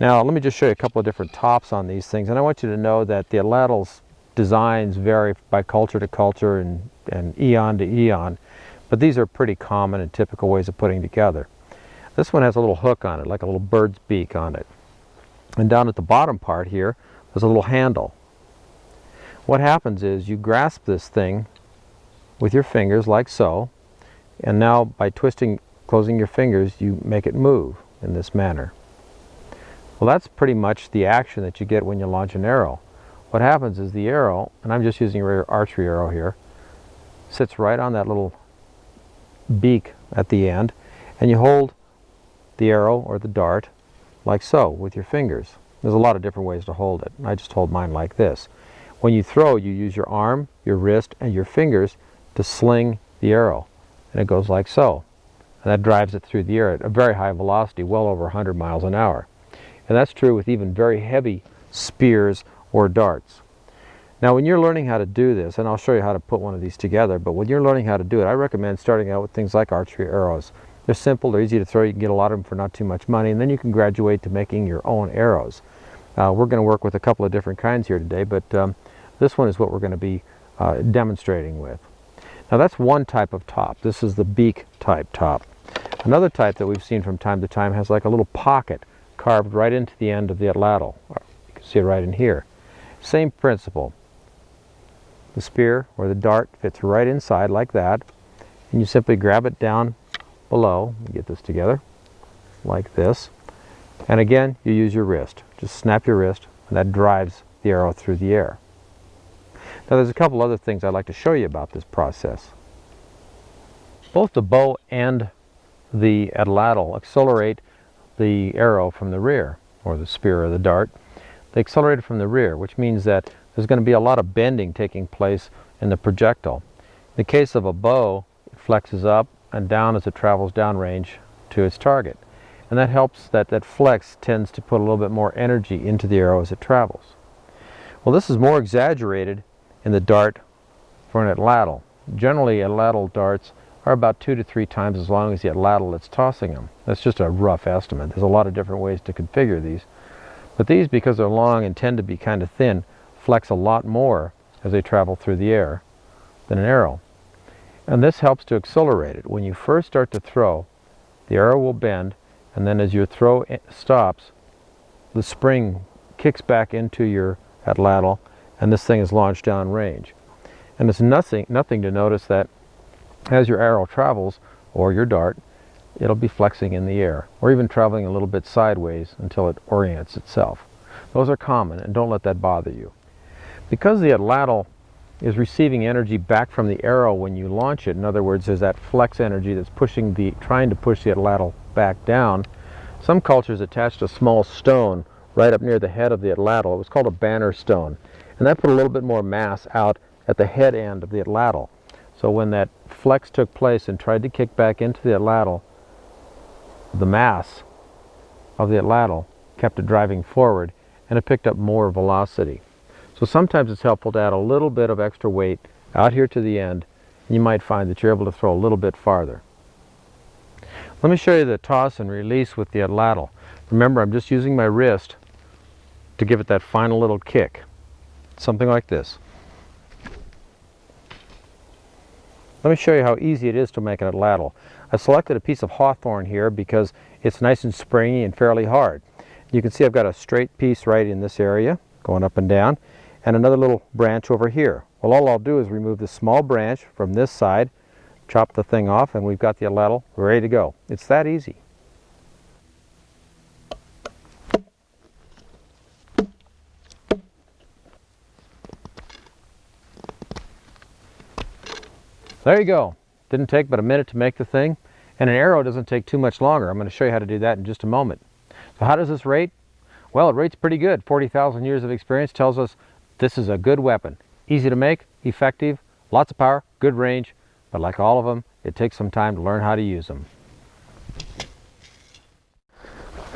Now, let me just show you a couple of different tops on these things, and I want you to know that the atlatl's designs vary by culture to culture and eon to eon, but these are pretty common and typical ways of putting together. This one has a little hook on it, like a little bird's beak on it. And down at the bottom part here, there's a little handle. What happens is you grasp this thing with your fingers like so, and now by closing your fingers, you make it move in this manner. Well, that's pretty much the action that you get when you launch an arrow. What happens is the arrow, and I'm just using a regular archery arrow here, sits right on that little beak at the end, and you hold the arrow or the dart like so with your fingers. There's a lot of different ways to hold it. I just hold mine like this. When you throw, you use your arm, your wrist, and your fingers to sling the arrow, and it goes like so. And that drives it through the air at a very high velocity, well over 100 miles an hour. And that's true with even very heavy spears or darts. Now, when you're learning how to do this, and I'll show you how to put one of these together, but when you're learning how to do it, I recommend starting out with things like archery arrows. They're simple, they're easy to throw, you can get a lot of them for not too much money, and then you can graduate to making your own arrows. We're going to work with a couple of different kinds here today, but this one is what we're going to be demonstrating with. Now, that's one type of top. This is the beak type top. Another type that we've seen from time to time has like a little pocket carved right into the end of the atlatl. You can see it right in here. Same principle. The spear or the dart fits right inside like that, and you simply grab it down below. Get this together like this, and again you use your wrist. Just snap your wrist, and that drives the arrow through the air. Now, there's a couple other things I'd like to show you about this process. Both the bow and the atlatl accelerate the arrow from the rear, or the spear or the dart. They accelerate it from the rear, which means that there's going to be a lot of bending taking place in the projectile. In the case of a bow, it flexes up and down as it travels downrange to its target. And that helps, that flex tends to put a little bit more energy into the arrow as it travels. Well, this is more exaggerated in the dart for an atlatl. Generally, atlatl darts are about 2 to 3 times as long as the atlatl that's tossing them. That's just a rough estimate. There's a lot of different ways to configure these. But these, because they're long and tend to be kind of thin, flex a lot more as they travel through the air than an arrow. And this helps to accelerate it. When you first start to throw, the arrow will bend, and then as your throw stops, the spring kicks back into your atlatl, and this thing is launched downrange. And it's nothing to notice that as your arrow travels, or your dart, it'll be flexing in the air, or even traveling a little bit sideways until it orients itself. Those are common, and don't let that bother you. Because the atlatl is receiving energy back from the arrow when you launch it, in other words, there's that flex energy that's trying to push the atlatl back down, some cultures attached a small stone right up near the head of the atlatl. It was called a banner stone, and that put a little bit more mass out at the head end of the atlatl. So when that flex took place and tried to kick back into the atlatl, the mass of the atlatl kept it driving forward, and it picked up more velocity. So sometimes it's helpful to add a little bit of extra weight out here to the end, and you might find that you're able to throw a little bit farther. Let me show you the toss and release with the atlatl. Remember, I'm just using my wrist to give it that final little kick. Something like this. Let me show you how easy it is to make an atlatl. I selected a piece of hawthorn here because it's nice and springy and fairly hard. You can see I've got a straight piece right in this area, going up and down, and another little branch over here. Well, all I'll do is remove this small branch from this side, chop the thing off, and we've got the atlatl ready to go. It's that easy. There you go. Didn't take but a minute to make the thing, and an arrow doesn't take too much longer. I'm going to show you how to do that in just a moment. So how does this rate? Well, it rates pretty good. 40,000 years of experience tells us this is a good weapon. Easy to make, effective, lots of power, good range, but like all of them, it takes some time to learn how to use them.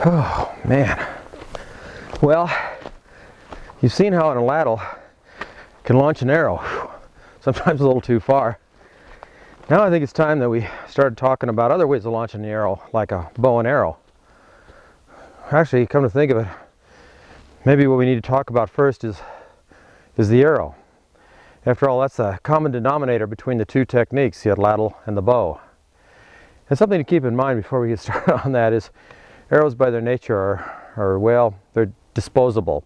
Oh, man. Well, you've seen how an atlatl can launch an arrow. Sometimes a little too far. Now I think it's time that we started talking about other ways of launching the arrow, like a bow and arrow. Actually, come to think of it, maybe what we need to talk about first is the arrow. After all, that's the common denominator between the two techniques, the atlatl and the bow. And something to keep in mind before we get started on that is arrows by their nature well, they're disposable.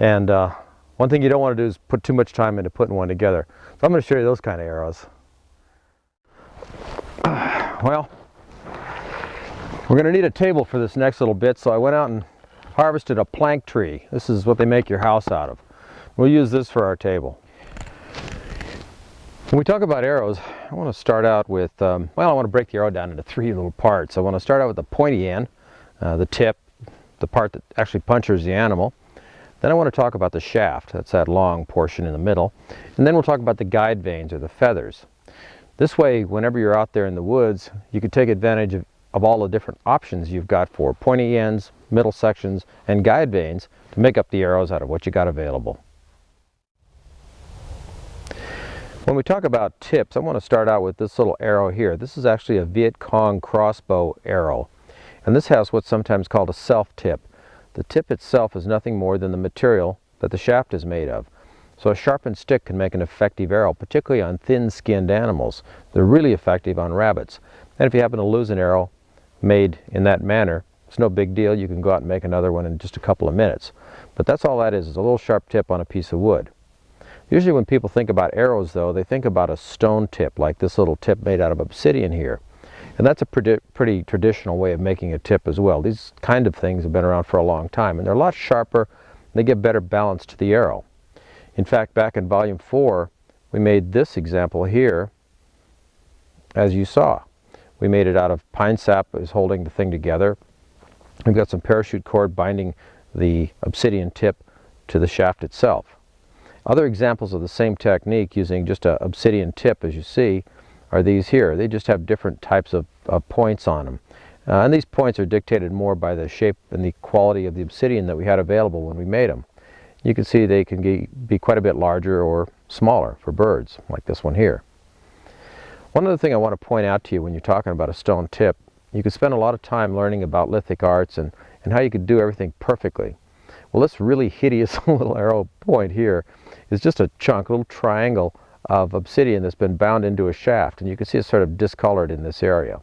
And one thing you don't want to do is put too much time into putting one together. So I'm going to show you those kind of arrows. Well, we're going to need a table for this next little bit, so I went out and harvested a plank tree. This is what they make your house out of. We'll use this for our table. When we talk about arrows, I want to start out with, well, I want to break the arrow down into three little parts. I want to start out with the pointy end, the tip, the part that actually punctures the animal. Then I want to talk about the shaft, that's that long portion in the middle. And then we'll talk about the guide vanes, or the feathers. This way, whenever you're out there in the woods, you can take advantage of all the different options you've got for pointy ends, middle sections, and guide vanes to make up the arrows out of what you got available. When we talk about tips, I want to start out with this little arrow here. This is actually a Viet Cong crossbow arrow, and this has what's sometimes called a self-tip. The tip itself is nothing more than the material that the shaft is made of. So a sharpened stick can make an effective arrow, particularly on thin-skinned animals. They're really effective on rabbits. And if you happen to lose an arrow made in that manner, it's no big deal. You can go out and make another one in just a couple of minutes. But that's all that is a little sharp tip on a piece of wood. Usually when people think about arrows, though, they think about a stone tip, like this little tip made out of obsidian here. And that's a pretty traditional way of making a tip as well. These kind of things have been around for a long time, and they're a lot sharper. They give better balance to the arrow. In fact, back in volume 4, we made this example here, as you saw. We made it out of pine sap is holding the thing together. We've got some parachute cord binding the obsidian tip to the shaft itself. Other examples of the same technique using just an obsidian tip, as you see, are these here. They just have different types of points on them. And these points are dictated more by the shape and the quality of the obsidian that we had available when we made them. You can see they can be quite a bit larger or smaller for birds, like this one here. One other thing I want to point out to you when you're talking about a stone tip, you can spend a lot of time learning about lithic arts and how you could do everything perfectly. Well, this really hideous little arrow point here is just a chunk, a little triangle of obsidian that's been bound into a shaft, and you can see it's sort of discolored in this area.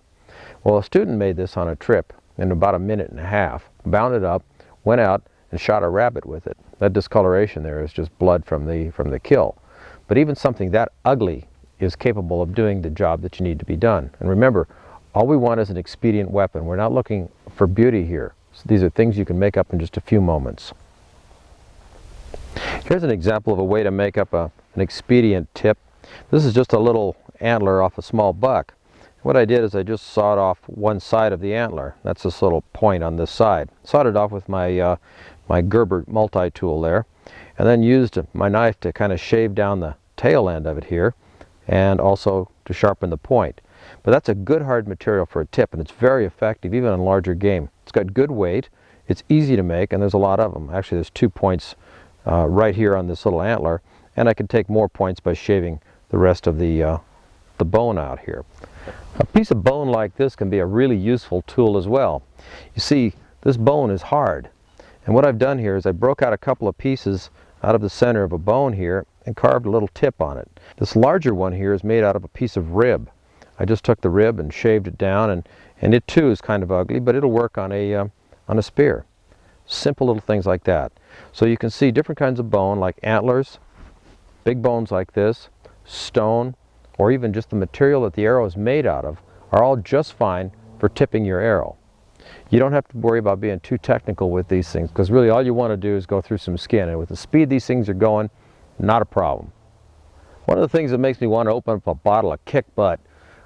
Well, a student made this on a trip in about a minute and a half, bound it up, went out and shot a rabbit with it. That discoloration there is just blood from the kill. But even something that ugly is capable of doing the job that you need to be done. And remember, all we want is an expedient weapon. We're not looking for beauty here. So these are things you can make up in just a few moments. Here's an example of a way to make up an expedient tip. This is just a little antler off a small buck. What I did is I just sawed off one side of the antler. That's this little point on this side. Sawed it off with my my Gerber multi-tool there, and then used my knife to kind of shave down the tail end of it here, and also to sharpen the point. But that's a good hard material for a tip, and it's very effective even on larger game. It's got good weight, it's easy to make, and there's a lot of them. Actually, there's 2 points right here on this little antler, and I can take more points by shaving the rest of the bone out here. A piece of bone like this can be a really useful tool as well. You see, this bone is hard, and what I've done here is I broke out a couple of pieces out of the center of a bone here and carved a little tip on it. This larger one here is made out of a piece of rib. I just took the rib and shaved it down, and it too is kind of ugly, but it'll work on a spear. Simple little things like that. So you can see different kinds of bone, like antlers, big bones like this, stone, or even just the material that the arrow is made out of, are all just fine for tipping your arrow. You don't have to worry about being too technical with these things, because really all you want to do is go through some skin, and with the speed these things are going, not a problem. One of the things that makes me want to open up a bottle of kick butt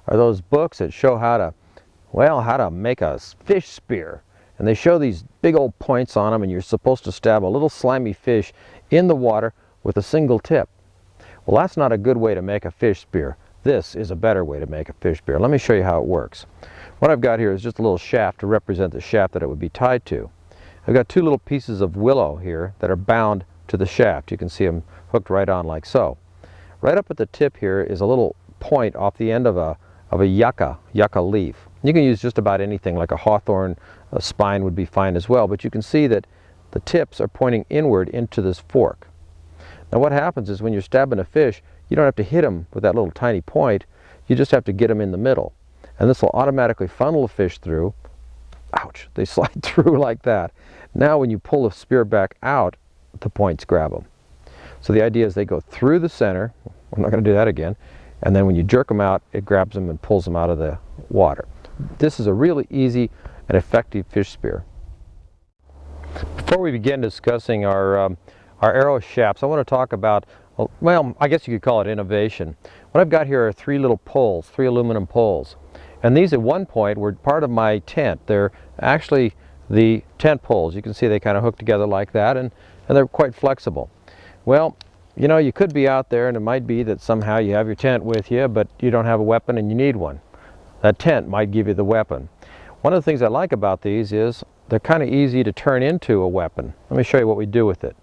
are those books that show how to make a fish spear. And they show these big old points on them, and you're supposed to stab a little slimy fish in the water with a single tip. Well, that's not a good way to make a fish spear. This is a better way to make a fish spear. Let me show you how it works. What I've got here is just a little shaft to represent the shaft that it would be tied to. I've got 2 little pieces of willow here that are bound to the shaft. You can see them hooked right on like so. Right up at the tip here is a little point off the end of a yucca leaf. You can use just about anything, like a hawthorn spine would be fine as well, but you can see that the tips are pointing inward into this fork. Now what happens is when you're stabbing a fish, you don't have to hit them with that little tiny point, you just have to get them in the middle. And this will automatically funnel the fish through. Ouch, they slide through like that. Now when you pull the spear back out, the points grab them. So the idea is they go through the center, I'm not going to do that again, and then when you jerk them out, it grabs them and pulls them out of the water. This is a really easy and effective fish spear. Before we begin discussing our arrow shafts, I want to talk about, well, I guess you could call it innovation. What I've got here are 3 little poles, 3 aluminum poles. And these at one point were part of my tent. They're actually the tent poles. You can see they kind of hook together like that, and they're quite flexible. Well, you know, you could be out there and it might be that somehow you have your tent with you, but you don't have a weapon and you need one. That tent might give you the weapon. One of the things I like about these is they're kind of easy to turn into a weapon. Let me show you what we do with it.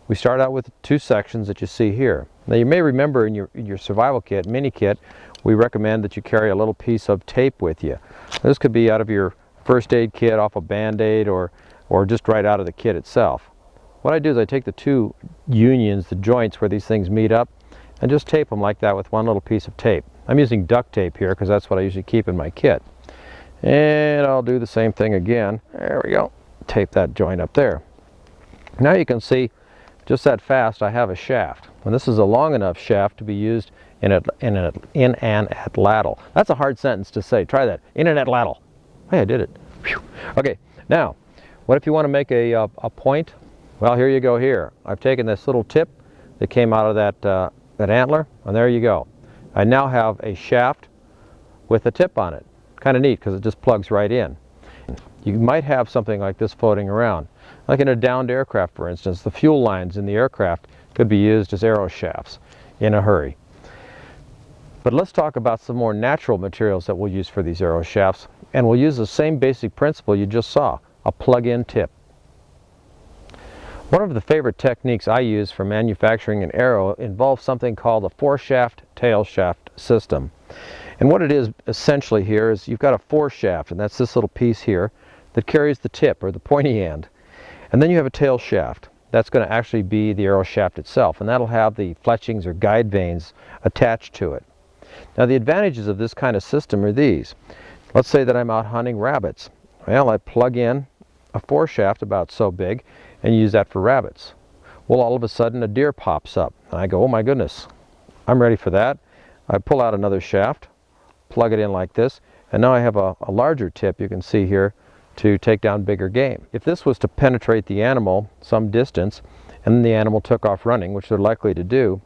We start out with 2 sections that you see here. Now you may remember in your survival kit, mini kit, we recommend that you carry a little piece of tape with you. This could be out of your first aid kit, off a Band-Aid, or just right out of the kit itself. What I do is I take the 2 unions, the joints where these things meet up, and just tape them like that with one little piece of tape. I'm using duct tape here because that's what I usually keep in my kit. And I'll do the same thing again. There we go. Tape that joint up there. Now you can see just that fast I have a shaft. And this is a long enough shaft to be used in an atlatl. That's a hard sentence to say. Try that. In an atlatl. Hey, I did it. Whew. Okay, now, what if you want to make a point? Well, here you go here. I've taken this little tip that came out of that antler, and there you go. I now have a shaft with a tip on it. Kind of neat because it just plugs right in. You might have something like this floating around. Like in a downed aircraft, for instance, the fuel lines in the aircraft could be used as arrow shafts in a hurry. But let's talk about some more natural materials that we'll use for these arrow shafts, and we'll use the same basic principle you just saw, a plug-in tip. One of the favorite techniques I use for manufacturing an arrow involves something called a 4-shaft tail shaft system. And what it is essentially here is you've got a 4-shaft, and that's this little piece here that carries the tip or the pointy end. And then you have a tail shaft. that's going to actually be the arrow shaft itself, and that'll have the fletchings or guide vanes attached to it. Now the advantages of this kind of system are these. Let's say that I'm out hunting rabbits. Well, I plug in a foreshaft about so big and use that for rabbits. Well, all of a sudden a deer pops up and I go, oh my goodness, I'm ready for that. I pull out another shaft, plug it in like this, and now I have a larger tip, you can see here, to take down bigger game. If this was to penetrate the animal some distance and then the animal took off running, which they're likely to do,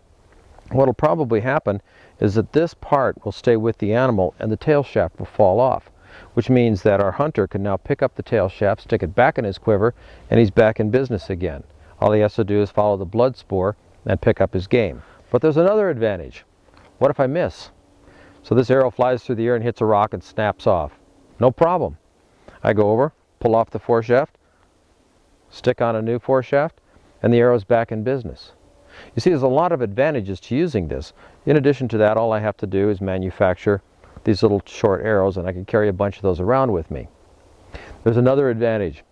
what will probably happen is that this part will stay with the animal and the tail shaft will fall off, which means that our hunter can now pick up the tail shaft, stick it back in his quiver, and he's back in business again. All he has to do is follow the blood spoor and pick up his game. But there's another advantage. What if I miss? So this arrow flies through the air and hits a rock and snaps off. No problem. I go over, pull off the foreshaft, stick on a new foreshaft, and the arrow's back in business. You see, there's a lot of advantages to using this. In addition to that, all I have to do is manufacture these little short arrows, and I can carry a bunch of those around with me. There's another advantage.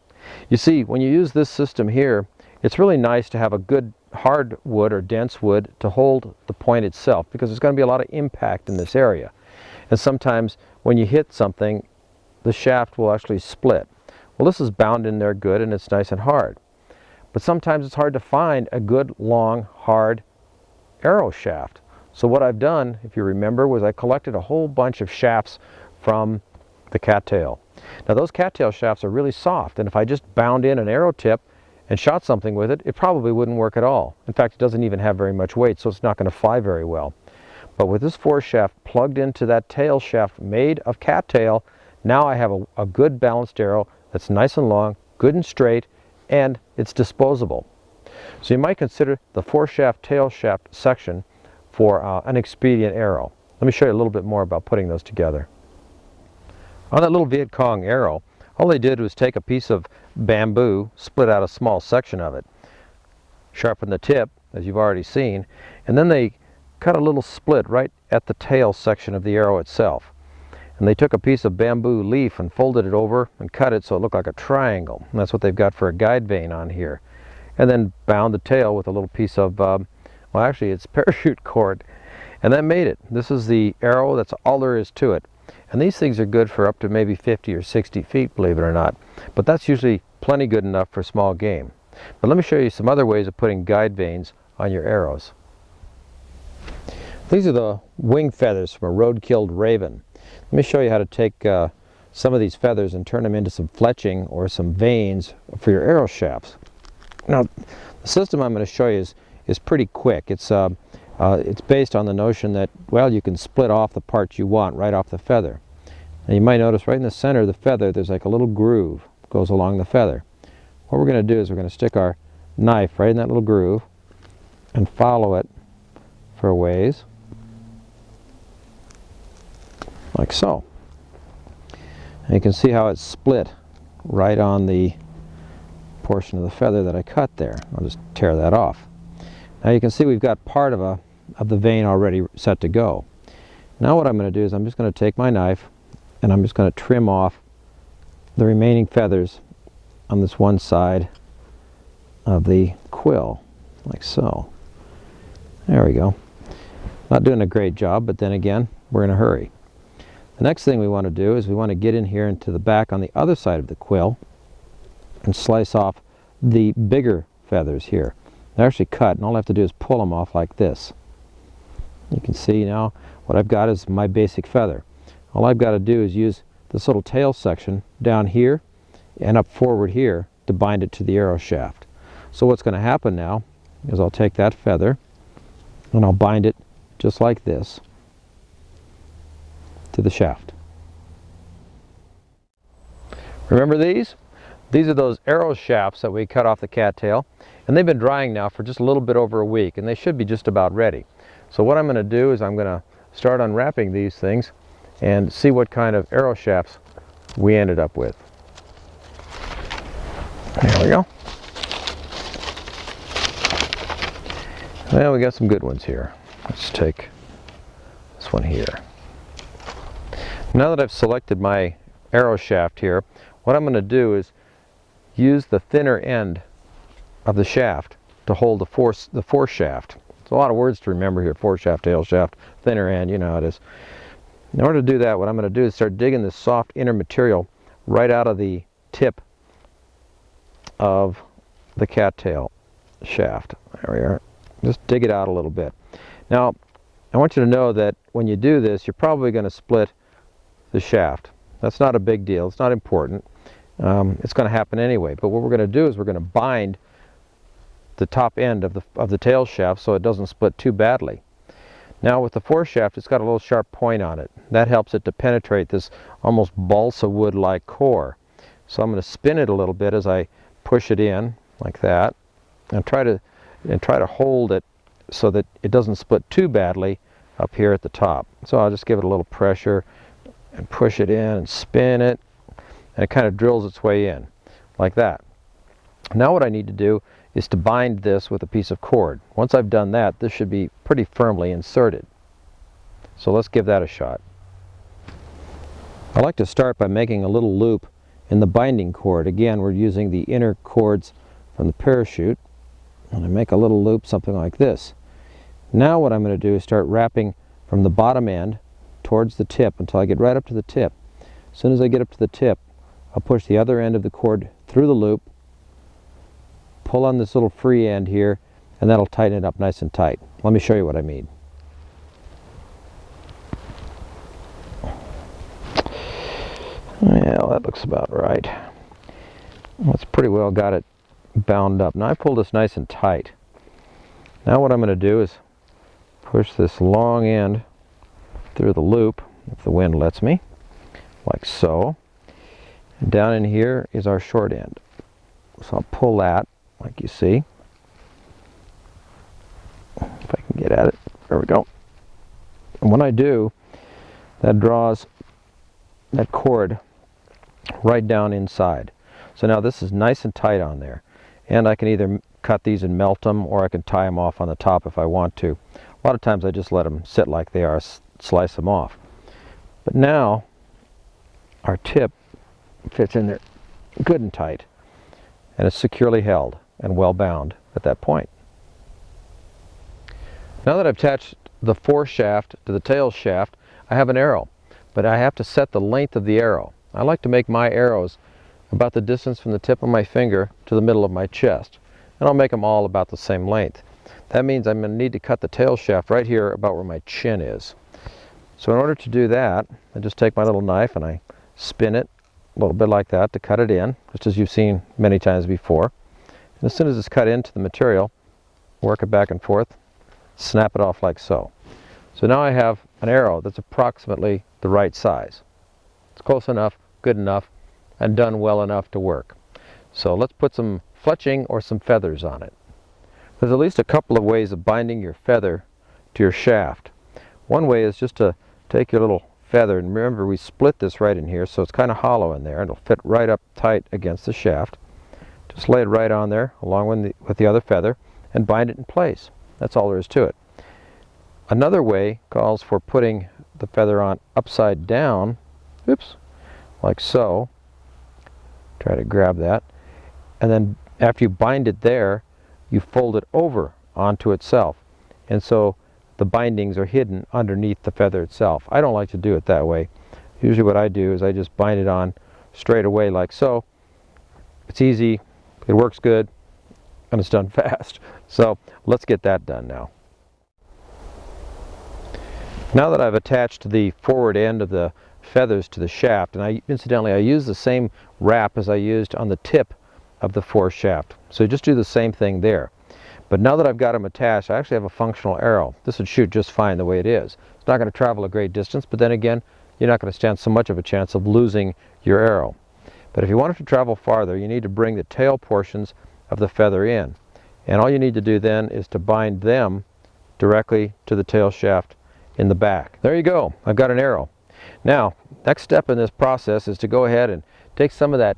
You see, when you use this system here, it's really nice to have a good hard wood or dense wood to hold the point itself, because there's going to be a lot of impact in this area. And sometimes when you hit something, the shaft will actually split. Well, this is bound in there good and it's nice and hard. But sometimes it's hard to find a good, long, hard arrow shaft. So what I've done, if you remember, was I collected a whole bunch of shafts from the cattail. Now those cattail shafts are really soft, and if I just bound in an arrow tip and shot something with it, it probably wouldn't work at all. In fact, it doesn't even have very much weight, so it's not going to fly very well. But with this foreshaft plugged into that tail shaft made of cattail, now I have a good balanced arrow that's nice and long, good and straight, and it's disposable. So you might consider the foreshaft tail shaft section for an expedient arrow. Let me show you a little bit more about putting those together. On that little Viet Cong arrow, all they did was take a piece of bamboo, split out a small section of it, sharpen the tip, as you've already seen, and then they cut a little split right at the tail section of the arrow itself. And they took a piece of bamboo leaf and folded it over and cut it so it looked like a triangle. And that's what they've got for a guide vane on here. And then bound the tail with a little piece of, well actually it's parachute cord. And that made it. This is the arrow, that's all there is to it. And these things are good for up to maybe 50 or 60 feet, believe it or not. But that's usually plenty good enough for small game. But let me show you some other ways of putting guide vanes on your arrows. These are the wing feathers from a road-killed raven. Let me show you how to take some of these feathers and turn them into some fletching or some vanes for your arrow shafts. Now, the system I'm going to show you is pretty quick. It's based on the notion that, well, you can split off the parts you want right off the feather. And you might notice right in the center of the feather there's like a little groove that goes along the feather. What we're going to do is we're going to stick our knife right in that little groove and follow it for a ways, like so. And you can see how it's split right on the portion of the feather that I cut there. I'll just tear that off. Now you can see we've got part of the vane already set to go. Now what I'm going to do is I'm just going to take my knife and I'm just going to trim off the remaining feathers on this one side of the quill, like so. There we go. Not doing a great job, but then again, we're in a hurry. The next thing we want to do is we want to get in here into the back on the other side of the quill and slice off the bigger feathers here. They're actually cut, and all I have to do is pull them off like this. You can see now what I've got is my basic feather. All I've got to do is use this little tail section down here and up forward here to bind it to the arrow shaft. So what's going to happen now is I'll take that feather and I'll bind it just like this to the shaft. Remember these? These are those arrow shafts that we cut off the cattail, and they've been drying now for just a little bit over a week, and they should be just about ready. So what I'm going to do is I'm going to start unwrapping these things and see what kind of arrow shafts we ended up with. There we go. Well, we got some good ones here. Let's take this one here. Now that I've selected my arrow shaft here, what I'm going to do is use the thinner end of the shaft to hold the fore shaft. It's a lot of words to remember here: fore shaft, tail shaft, thinner end, you know how it is. In order to do that, what I'm going to do is start digging this soft inner material right out of the tip of the cattail shaft. There we are. Just dig it out a little bit. Now, I want you to know that when you do this, you're probably going to split the shaft. That's not a big deal. It's not important. It's going to happen anyway. But what we're going to do is we're going to bind the top end of the tail shaft so it doesn't split too badly. Now with the fore shaft, it's got a little sharp point on it. That helps it to penetrate this almost balsa wood-like core. So I'm going to spin it a little bit as I push it in like that, and try to hold it so that it doesn't split too badly up here at the top. So I'll just give it a little pressure and push it in and spin it, and it kind of drills its way in like that. Now what I need to do is to bind this with a piece of cord. Once I've done that, this should be pretty firmly inserted. So let's give that a shot. I like to start by making a little loop in the binding cord. Again, we're using the inner cords from the parachute, and I make a little loop something like this. Now what I'm going to do is start wrapping from the bottom end towards the tip until I get right up to the tip. As soon as I get up to the tip, I'll push the other end of the cord through the loop, pull on this little free end here, and that'll tighten it up nice and tight. Let me show you what I mean. Well, that looks about right. That's pretty well got it bound up. Now I pulled this nice and tight. Now what I'm going to do is push this long end through the loop, if the wind lets me, like so. And down in here is our short end. So I'll pull that, like you see. If I can get at it. There we go. And when I do, that draws that cord right down inside. So now this is nice and tight on there. And I can either cut these and melt them, or I can tie them off on the top if I want to. A lot of times I just let them sit like they are, slice them off. But now our tip fits in there good and tight, and it's securely held and well bound at that point. Now that I've attached the fore shaft to the tail shaft, I have an arrow, but I have to set the length of the arrow. I like to make my arrows about the distance from the tip of my finger to the middle of my chest, and I'll make them all about the same length. That means I'm going to need to cut the tail shaft right here about where my chin is. So in order to do that, I just take my little knife and I spin it a little bit like that to cut it in, just as you've seen many times before. And as soon as it's cut into the material, work it back and forth, snap it off like so. So now I have an arrow that's approximately the right size. It's close enough, good enough, and done well enough to work. So let's put some fletching or some feathers on it. There's at least a couple of ways of binding your feather to your shaft. One way is just to take your little feather, and remember we split this right in here, so it's kind of hollow in there. It'll fit right up tight against the shaft. Just lay it right on there along with the other feather and bind it in place. That's all there is to it. Another way calls for putting the feather on upside down, oops, like so. Try to grab that. And then after you bind it there, you fold it over onto itself. And so the bindings are hidden underneath the feather itself. I don't like to do it that way. Usually what I do is I just bind it on straight away like so. It's easy, it works good, and it's done fast. So let's get that done now. Now that I've attached the forward end of the feathers to the shaft, and incidentally I use the same wrap as I used on the tip of the fore shaft. So just do the same thing there. But now that I've got them attached, I actually have a functional arrow. This would shoot just fine the way it is. It's not going to travel a great distance, but then again, you're not going to stand so much of a chance of losing your arrow. But if you want it to travel farther, you need to bring the tail portions of the feather in. And all you need to do then is to bind them directly to the tail shaft in the back. There you go. I've got an arrow. Now, next step in this process is to go ahead and take some of that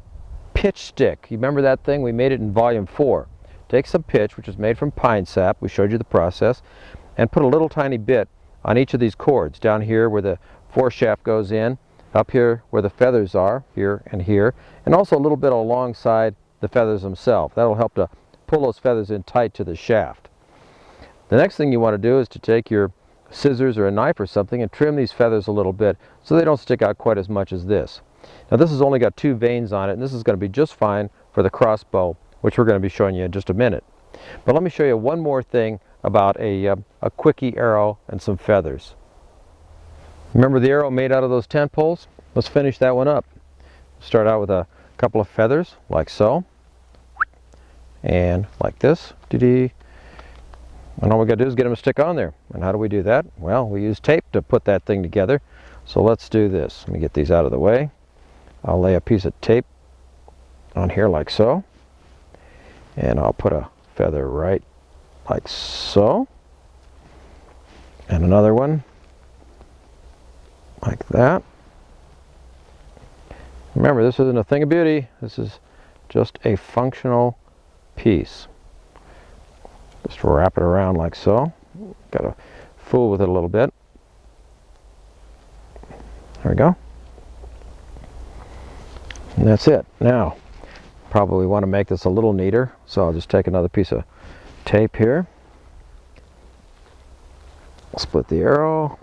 pitch stick. You remember that thing? We made it in volume 4. Take some pitch, which is made from pine sap, we showed you the process, and put a little tiny bit on each of these cords, down here where the fore shaft goes in, up here where the feathers are, here, and also a little bit alongside the feathers themselves. That'll help to pull those feathers in tight to the shaft. The next thing you want to do is to take your scissors or a knife or something and trim these feathers a little bit so they don't stick out quite as much as this. Now this has only got 2 vanes on it, and this is going to be just fine for the crossbow, which we're going to be showing you in just a minute. But let me show you one more thing about a quickie arrow and some feathers. Remember the arrow made out of those tent poles? Let's finish that one up. Start out with a couple of feathers, like so, and like this. And all we got to do is get them to stick on there. And how do we do that? Well, we use tape to put that thing together. So let's do this. Let me get these out of the way. I'll lay a piece of tape on here like so, and I'll put a feather right like so, and another one like that. Remember, this isn't a thing of beauty. This is just a functional piece. Just wrap it around like so. Got to fool with it a little bit. There we go. And that's it. Now, probably want to make this a little neater, so I'll just take another piece of tape here. Split the arrow.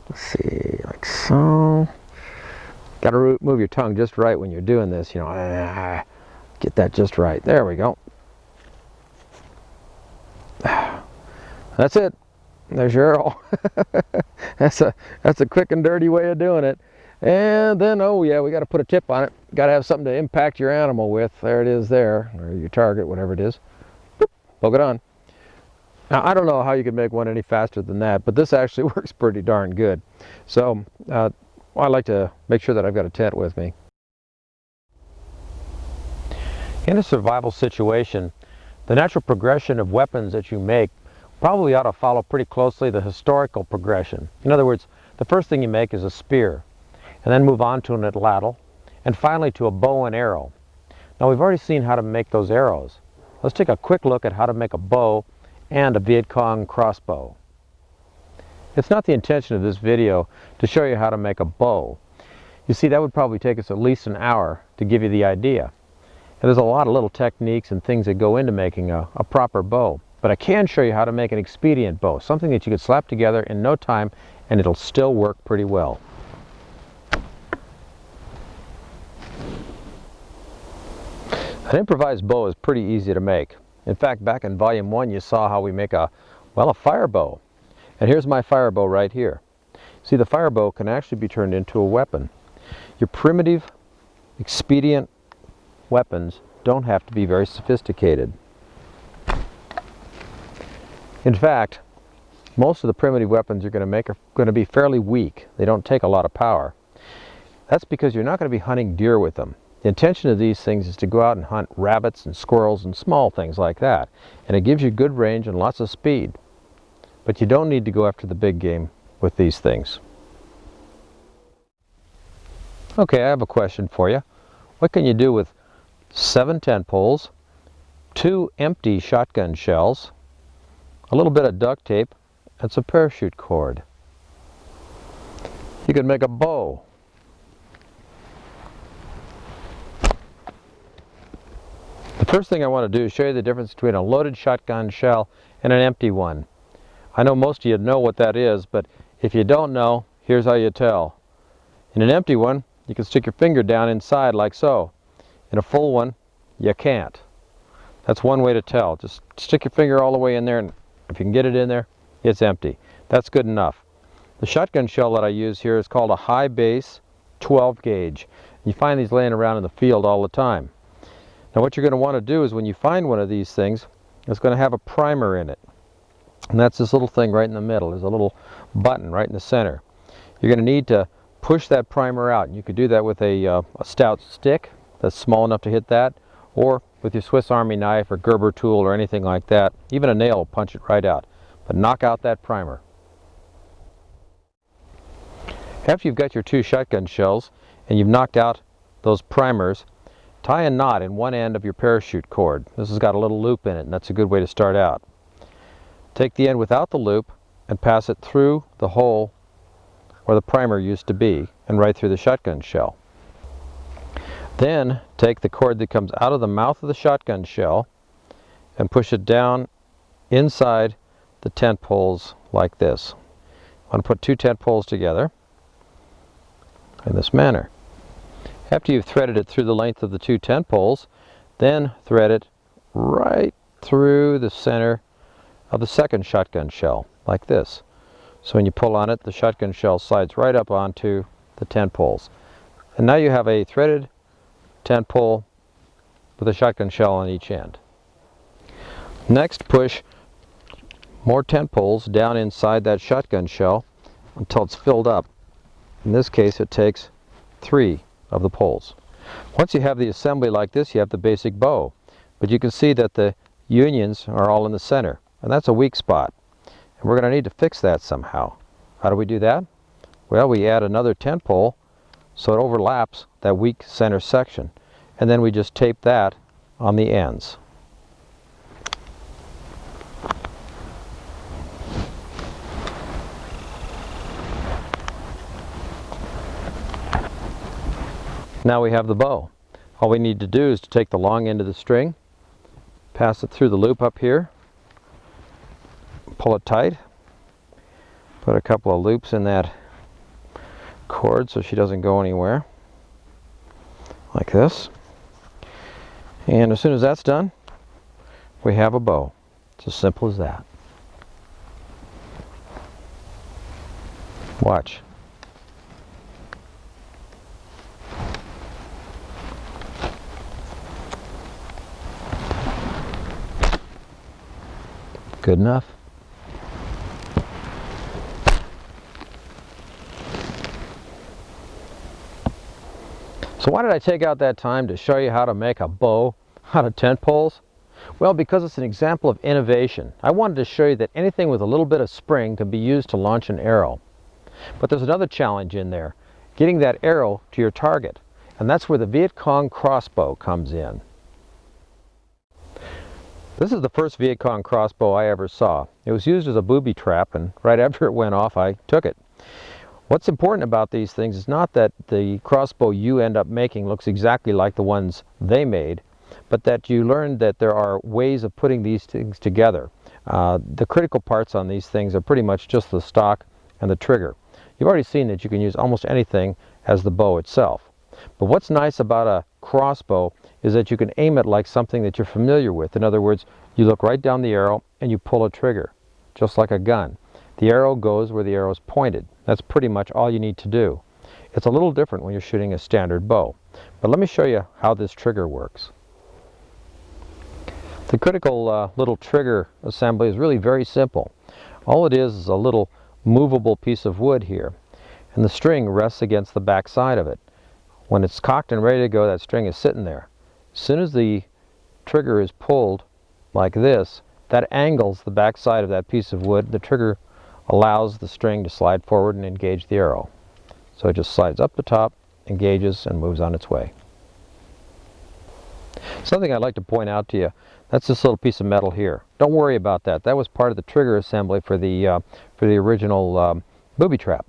Let's see, like so. Got to move your tongue just right when you're doing this, you know. Get that just right. There we go. That's it. There's your arrow. That's a quick and dirty way of doing it. And then, oh yeah, we got to put a tip on it. Got to have something to impact your animal with. There it is there, or your target, whatever it is. Boop, poke it on. Now, I don't know how you can make one any faster than that, but this actually works pretty darn good. So, I like to make sure that I've got a tent with me. In a survival situation, the natural progression of weapons that you make probably ought to follow pretty closely the historical progression. In other words, the first thing you make is a spear, and then move on to an atlatl, and finally to a bow and arrow. Now we've already seen how to make those arrows. Let's take a quick look at how to make a bow and a Viet Cong crossbow. It's not the intention of this video to show you how to make a bow. You see, that would probably take us at least an hour to give you the idea. And there's a lot of little techniques and things that go into making a proper bow. But I can show you how to make an expedient bow, something that you could slap together in no time and it'll still work pretty well. An improvised bow is pretty easy to make. In fact, back in volume 1 you saw how we make a fire bow. And here's my fire bow right here. See, the fire bow can actually be turned into a weapon. Your primitive, expedient weapons don't have to be very sophisticated. In fact, most of the primitive weapons you're going to make are going to be fairly weak. They don't take a lot of power. That's because you're not going to be hunting deer with them. The intention of these things is to go out and hunt rabbits and squirrels and small things like that. And it gives you good range and lots of speed. But you don't need to go after the big game with these things. Okay, I have a question for you. What can you do with 7 tent poles, 2 empty shotgun shells, a little bit of duct tape, and some parachute cord? You can make a bow. The first thing I want to do is show you the difference between a loaded shotgun shell and an empty one. I know most of you know what that is, but if you don't know, here's how you tell. In an empty one, you can stick your finger down inside like so. In a full one, you can't. That's one way to tell. Just stick your finger all the way in there, and if you can get it in there, it's empty. That's good enough. The shotgun shell that I use here is called a high base 12 gauge. You find these laying around in the field all the time. Now what you're going to want to do is when you find one of these things, it's going to have a primer in it. And that's this little thing right in the middle. There's a little button right in the center. You're going to need to push that primer out. You could do that with a stout stick that's small enough to hit that, or with your Swiss Army knife or Gerber tool or anything like that. Even a nail will punch it right out. But knock out that primer. After you've got your 2 shotgun shells and you've knocked out those primers, tie a knot in one end of your parachute cord. This has got a little loop in it, and that's a good way to start out. Take the end without the loop and pass it through the hole where the primer used to be and right through the shotgun shell. Then take the cord that comes out of the mouth of the shotgun shell and push it down inside the tent poles like this. I'm going to put two tent poles together in this manner. After you've threaded it through the length of the two tent poles, then thread it right through the center of the second shotgun shell, like this. So when you pull on it, the shotgun shell slides right up onto the tent poles. And now you have a threaded tent pole with a shotgun shell on each end. Next, push more tent poles down inside that shotgun shell until it's filled up. In this case, it takes 3 of the poles. Once you have the assembly like this, you have the basic bow. But you can see that the unions are all in the center, and that's a weak spot. And we're going to need to fix that somehow. How do we do that? Well, we add another tent pole so it overlaps that weak center section. And then we just tape that on the ends. Now we have the bow. All we need to do is to take the long end of the string, pass it through the loop up here, pull it tight, put a couple of loops in that cord so she doesn't go anywhere, like this. And as soon as that's done, we have a bow. It's as simple as that. Watch. Good enough. So why did I take out that time to show you how to make a bow out of tent poles? Well, because it's an example of innovation. I wanted to show you that anything with a little bit of spring can be used to launch an arrow. But there's another challenge in there, getting that arrow to your target. And that's where the Viet Cong crossbow comes in. This is the first Viet Cong crossbow I ever saw. It was used as a booby trap, and right after it went off, I took it. What's important about these things is not that the crossbow you end up making looks exactly like the ones they made, but that you learn that there are ways of putting these things together. The critical parts on these things are pretty much just the stock and the trigger. You've already seen that you can use almost anything as the bow itself. But what's nice about a crossbow is that you can aim it like something that you're familiar with. In other words, you look right down the arrow and you pull a trigger, just like a gun. The arrow goes where the arrow is pointed. That's pretty much all you need to do. It's a little different when you're shooting a standard bow. But let me show you how this trigger works. The critical little trigger assembly is really very simple. All it is a little movable piece of wood here, and the string rests against the back side of it. When it's cocked and ready to go, that string is sitting there. As soon as the trigger is pulled like this, that angles the back side of that piece of wood. The trigger allows the string to slide forward and engage the arrow. So it just slides up the top, engages, and moves on its way. Something I'd like to point out to you, that's this little piece of metal here. Don't worry about that. That was part of the trigger assembly for the original booby trap.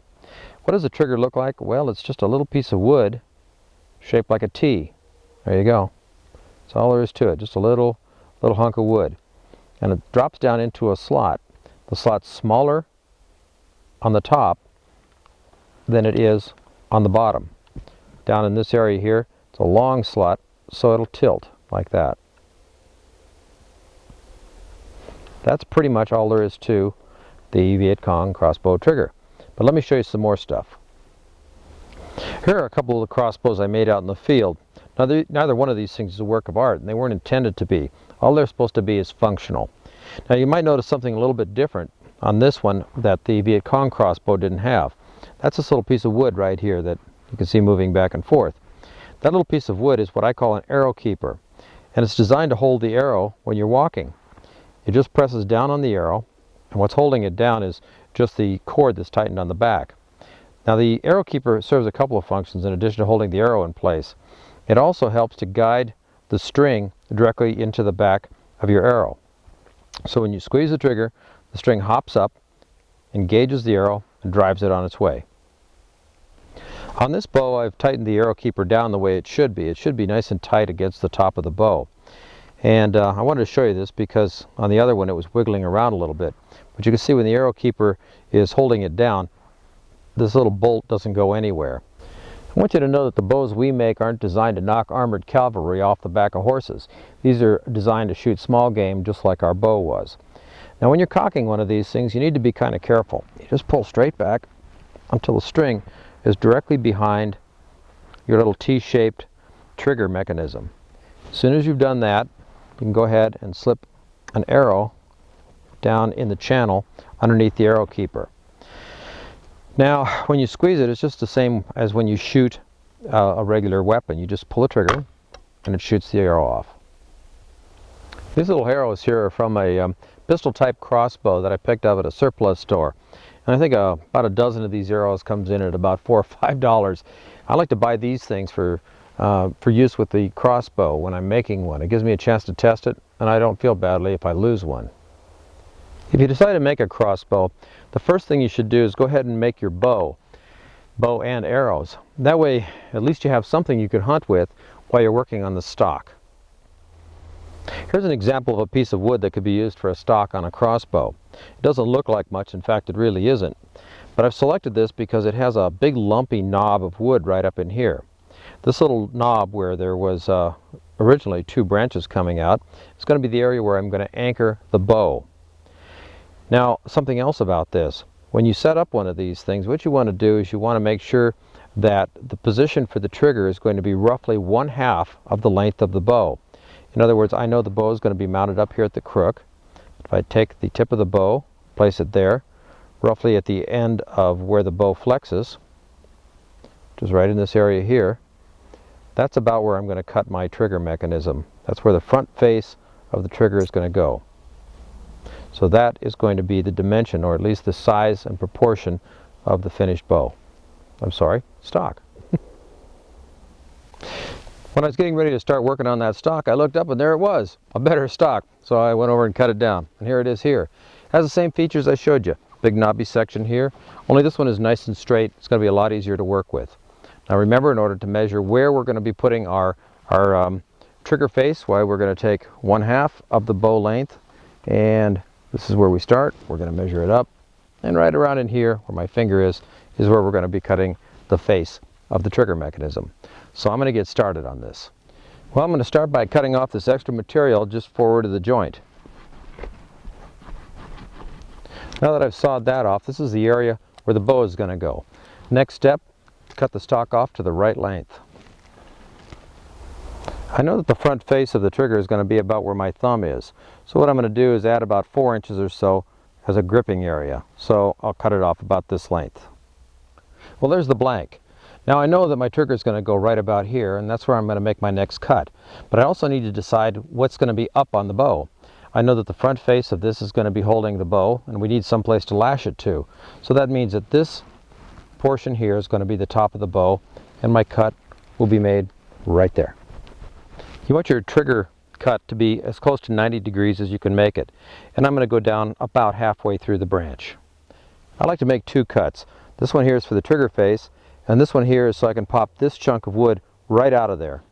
What does the trigger look like? Well, it's just a little piece of wood shaped like a T. There you go. That's all there is to it, just a little hunk of wood. And it drops down into a slot. The slot's smaller on the top than it is on the bottom. Down in this area here, it's a long slot, so it'll tilt like that. That's pretty much all there is to the Viet Cong crossbow trigger. But let me show you some more stuff. Here are a couple of the crossbows I made out in the field. Now, neither one of these things is a work of art, and they weren't intended to be. All they're supposed to be is functional. Now, you might notice something a little bit different on this one that the Viet Cong crossbow didn't have. That's this little piece of wood right here that you can see moving back and forth. That little piece of wood is what I call an arrow keeper, and it's designed to hold the arrow when you're walking. It just presses down on the arrow, and what's holding it down is just the cord that's tightened on the back. Now, the arrow keeper serves a couple of functions in addition to holding the arrow in place. It also helps to guide the string directly into the back of your arrow. So when you squeeze the trigger, the string hops up, engages the arrow, and drives it on its way. On this bow, I've tightened the arrow keeper down the way it should be. It should be nice and tight against the top of the bow. And I wanted to show you this because on the other one it was wiggling around a little bit. But you can see when the arrow keeper is holding it down, this little bolt doesn't go anywhere. I want you to know that the bows we make aren't designed to knock armored cavalry off the back of horses. These are designed to shoot small game just like our bow was. Now when you're cocking one of these things, you need to be kind of careful. You just pull straight back until the string is directly behind your little T-shaped trigger mechanism. As soon as you've done that, you can go ahead and slip an arrow down in the channel underneath the arrow keeper. Now when you squeeze it, it's just the same as when you shoot a regular weapon. You just pull the trigger and it shoots the arrow off. These little arrows here are from a pistol type crossbow that I picked up at a surplus store. And I think about a dozen of these arrows comes in at about $4 or $5. I like to buy these things for use with the crossbow when I'm making one. It gives me a chance to test it, and I don't feel badly if I lose one. If you decide to make a crossbow, the first thing you should do is go ahead and make your bow and arrows. That way, at least you have something you could hunt with while you're working on the stock. Here's an example of a piece of wood that could be used for a stock on a crossbow. It doesn't look like much, in fact it really isn't. But I've selected this because it has a big lumpy knob of wood right up in here. This little knob where there was originally two branches coming out is going to be the area where I'm going to anchor the bow. Now something else about this. When you set up one of these things, what you want to do is you want to make sure that the position for the trigger is going to be roughly 1/2 of the length of the bow. In other words, I know the bow is going to be mounted up here at the crook. If I take the tip of the bow, place it there, roughly at the end of where the bow flexes, which is right in this area here, that's about where I'm going to cut my trigger mechanism. That's where the front face of the trigger is going to go. So that is going to be the dimension, or at least the size and proportion of the finished bow. I'm sorry, stock. When I was getting ready to start working on that stock, I looked up and there it was, a better stock. So I went over and cut it down, and here it is here. It has the same features I showed you. Big knobby section here, only this one is nice and straight. It's going to be a lot easier to work with. Now remember, in order to measure where we're going to be putting our trigger face, we're going to take 1/2 of the bow length, and this is where we start. We're going to measure it up, and right around in here where my finger is where we're going to be cutting the face of the trigger mechanism. So I'm going to get started on this. Well, I'm going to start by cutting off this extra material just forward of the joint. Now that I've sawed that off, this is the area where the bow is going to go. Next step, cut the stock off to the right length. I know that the front face of the trigger is going to be about where my thumb is. So what I'm going to do is add about 4 inches or so as a gripping area. So I'll cut it off about this length. Well, there's the blank. Now I know that my trigger is going to go right about here, and that's where I'm going to make my next cut. But I also need to decide what's going to be up on the bow. I know that the front face of this is going to be holding the bow, and we need some place to lash it to. So that means that this portion here is going to be the top of the bow, and my cut will be made right there. You want your trigger cut to be as close to 90 degrees as you can make it. And I'm going to go down about halfway through the branch. I like to make 2 cuts. This one here is for the trigger face, and this one here is so I can pop this chunk of wood right out of there.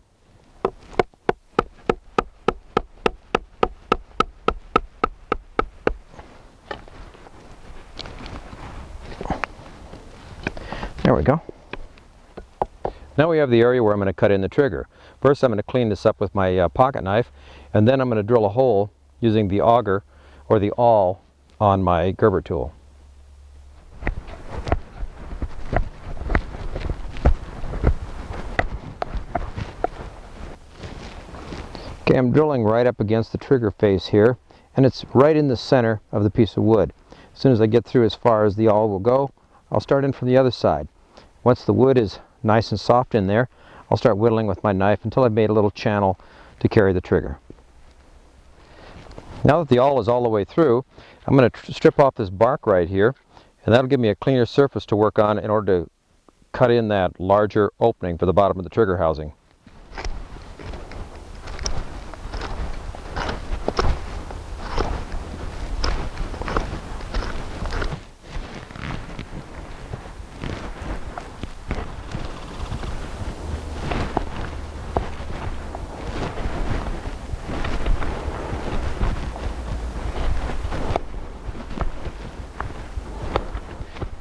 There we go. Now we have the area where I'm going to cut in the trigger. First I'm going to clean this up with my pocket knife, and then I'm going to drill a hole using the auger or the awl on my Gerber tool. Okay, I'm drilling right up against the trigger face here, and it's right in the center of the piece of wood. As soon as I get through as far as the awl will go, I'll start in from the other side. Once the wood is nice and soft in there, I'll start whittling with my knife until I've made a little channel to carry the trigger. Now that the awl is all the way through, I'm going to strip off this bark right here, and that'll give me a cleaner surface to work on in order to cut in that larger opening for the bottom of the trigger housing.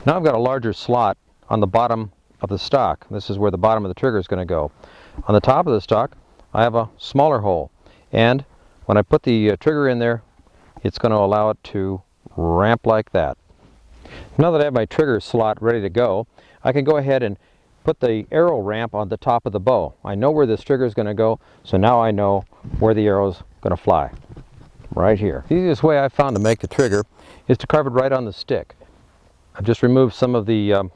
Now I've got a larger slot on the bottom of the stock. This is where the bottom of the trigger is going to go. On the top of the stock, I have a smaller hole, and when I put the trigger in there, it's going to allow it to ramp like that. Now that I have my trigger slot ready to go, I can go ahead and put the arrow ramp on the top of the bow. I know where this trigger is going to go, so now I know where the arrow is going to fly. Right here. The easiest way I've found to make the trigger is to carve it right on the stick. I've just removed some of the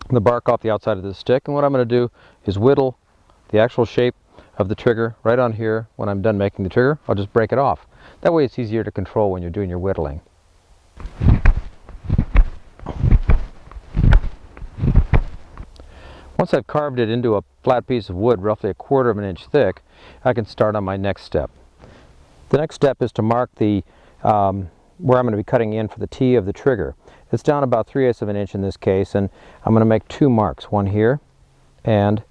bark off the outside of the stick, and what I'm going to do is whittle the actual shape of the trigger right on here. When I'm done making the trigger, I'll just break it off. That way it's easier to control when you're doing your whittling. Once I've carved it into a flat piece of wood roughly 1/4 of an inch thick, I can start on my next step. The next step is to mark the where I'm going to be cutting in for the T of the trigger. It's down about 3/8 of an inch in this case, and I'm going to make 2 marks, one here and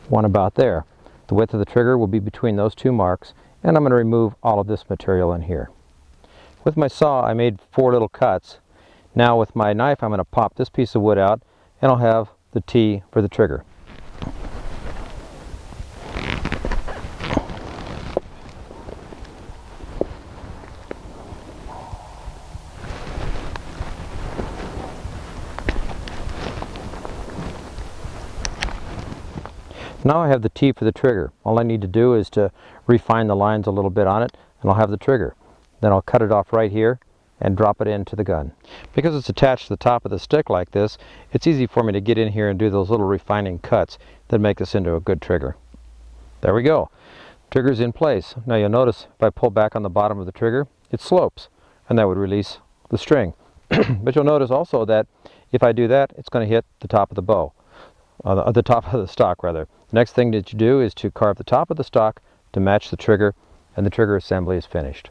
one about there. The width of the trigger will be between those 2 marks, and I'm going to remove all of this material in here. With my saw, I made 4 little cuts. Now with my knife, I'm going to pop this piece of wood out, and I'll have the T for the trigger. Now I have the T for the trigger. All I need to do is to refine the lines a little bit on it, and I'll have the trigger. Then I'll cut it off right here and drop it into the gun. Because it's attached to the top of the stick like this, it's easy for me to get in here and do those little refining cuts that make this into a good trigger. There we go. Trigger's in place. Now you'll notice if I pull back on the bottom of the trigger, it slopes, and that would release the string. But you'll notice also that if I do that, it's going to hit the top of the bow. The top of the stock rather. The next thing that you do is to carve the top of the stock to match the trigger, and the trigger assembly is finished.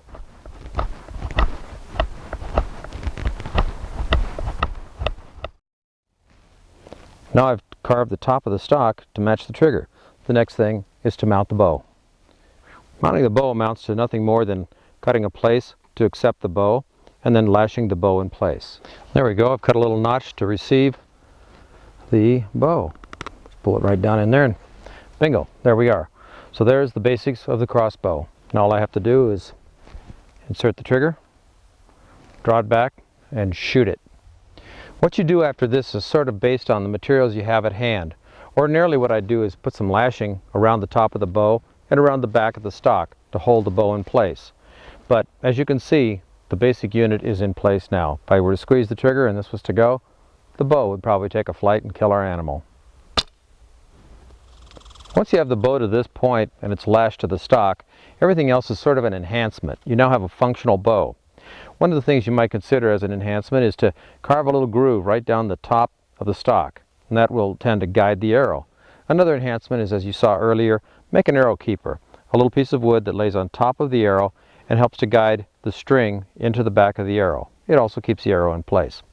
Now I've carved the top of the stock to match the trigger. The next thing is to mount the bow. Mounting the bow amounts to nothing more than cutting a place to accept the bow and then lashing the bow in place. There we go. I've cut a little notch to receive the bow. Pull it right down in there and bingo, there we are. So there's the basics of the crossbow. Now all I have to do is insert the trigger, draw it back, and shoot it. What you do after this is sort of based on the materials you have at hand. Ordinarily what I do is put some lashing around the top of the bow and around the back of the stock to hold the bow in place. But as you can see, the basic unit is in place now. If I were to squeeze the trigger and this was to go, the bow would probably take a flight and kill our animal. Once you have the bow to this point and it's lashed to the stock, everything else is sort of an enhancement. You now have a functional bow. One of the things you might consider as an enhancement is to carve a little groove right down the top of the stock, and that will tend to guide the arrow. Another enhancement is, as you saw earlier, make an arrow keeper, a little piece of wood that lays on top of the arrow and helps to guide the string into the back of the arrow. It also keeps the arrow in place.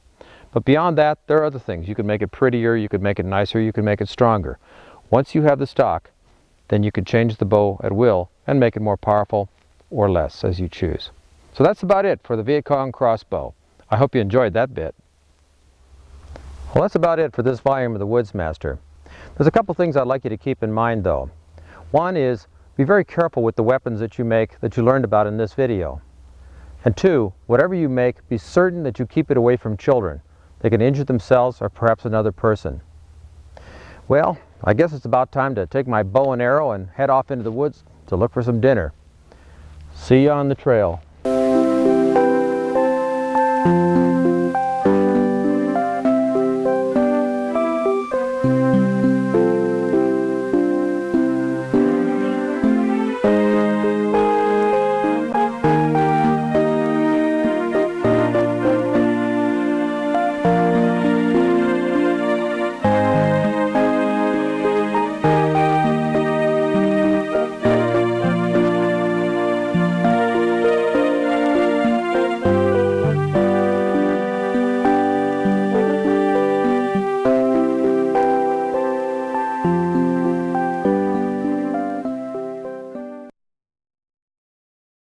But beyond that, there are other things. You could make it prettier, you could make it nicer, you could make it stronger. Once you have the stock, then you can change the bow at will and make it more powerful or less as you choose. So that's about it for the Viet Cong crossbow. I hope you enjoyed that bit. Well, that's about it for this volume of the Woodsmaster. There's a couple things I'd like you to keep in mind though. One is, be very careful with the weapons that you make that you learned about in this video. And 2, whatever you make, be certain that you keep it away from children. They can injure themselves or perhaps another person. Well, I guess it's about time to take my bow and arrow and head off into the woods to look for some dinner. See you on the trail.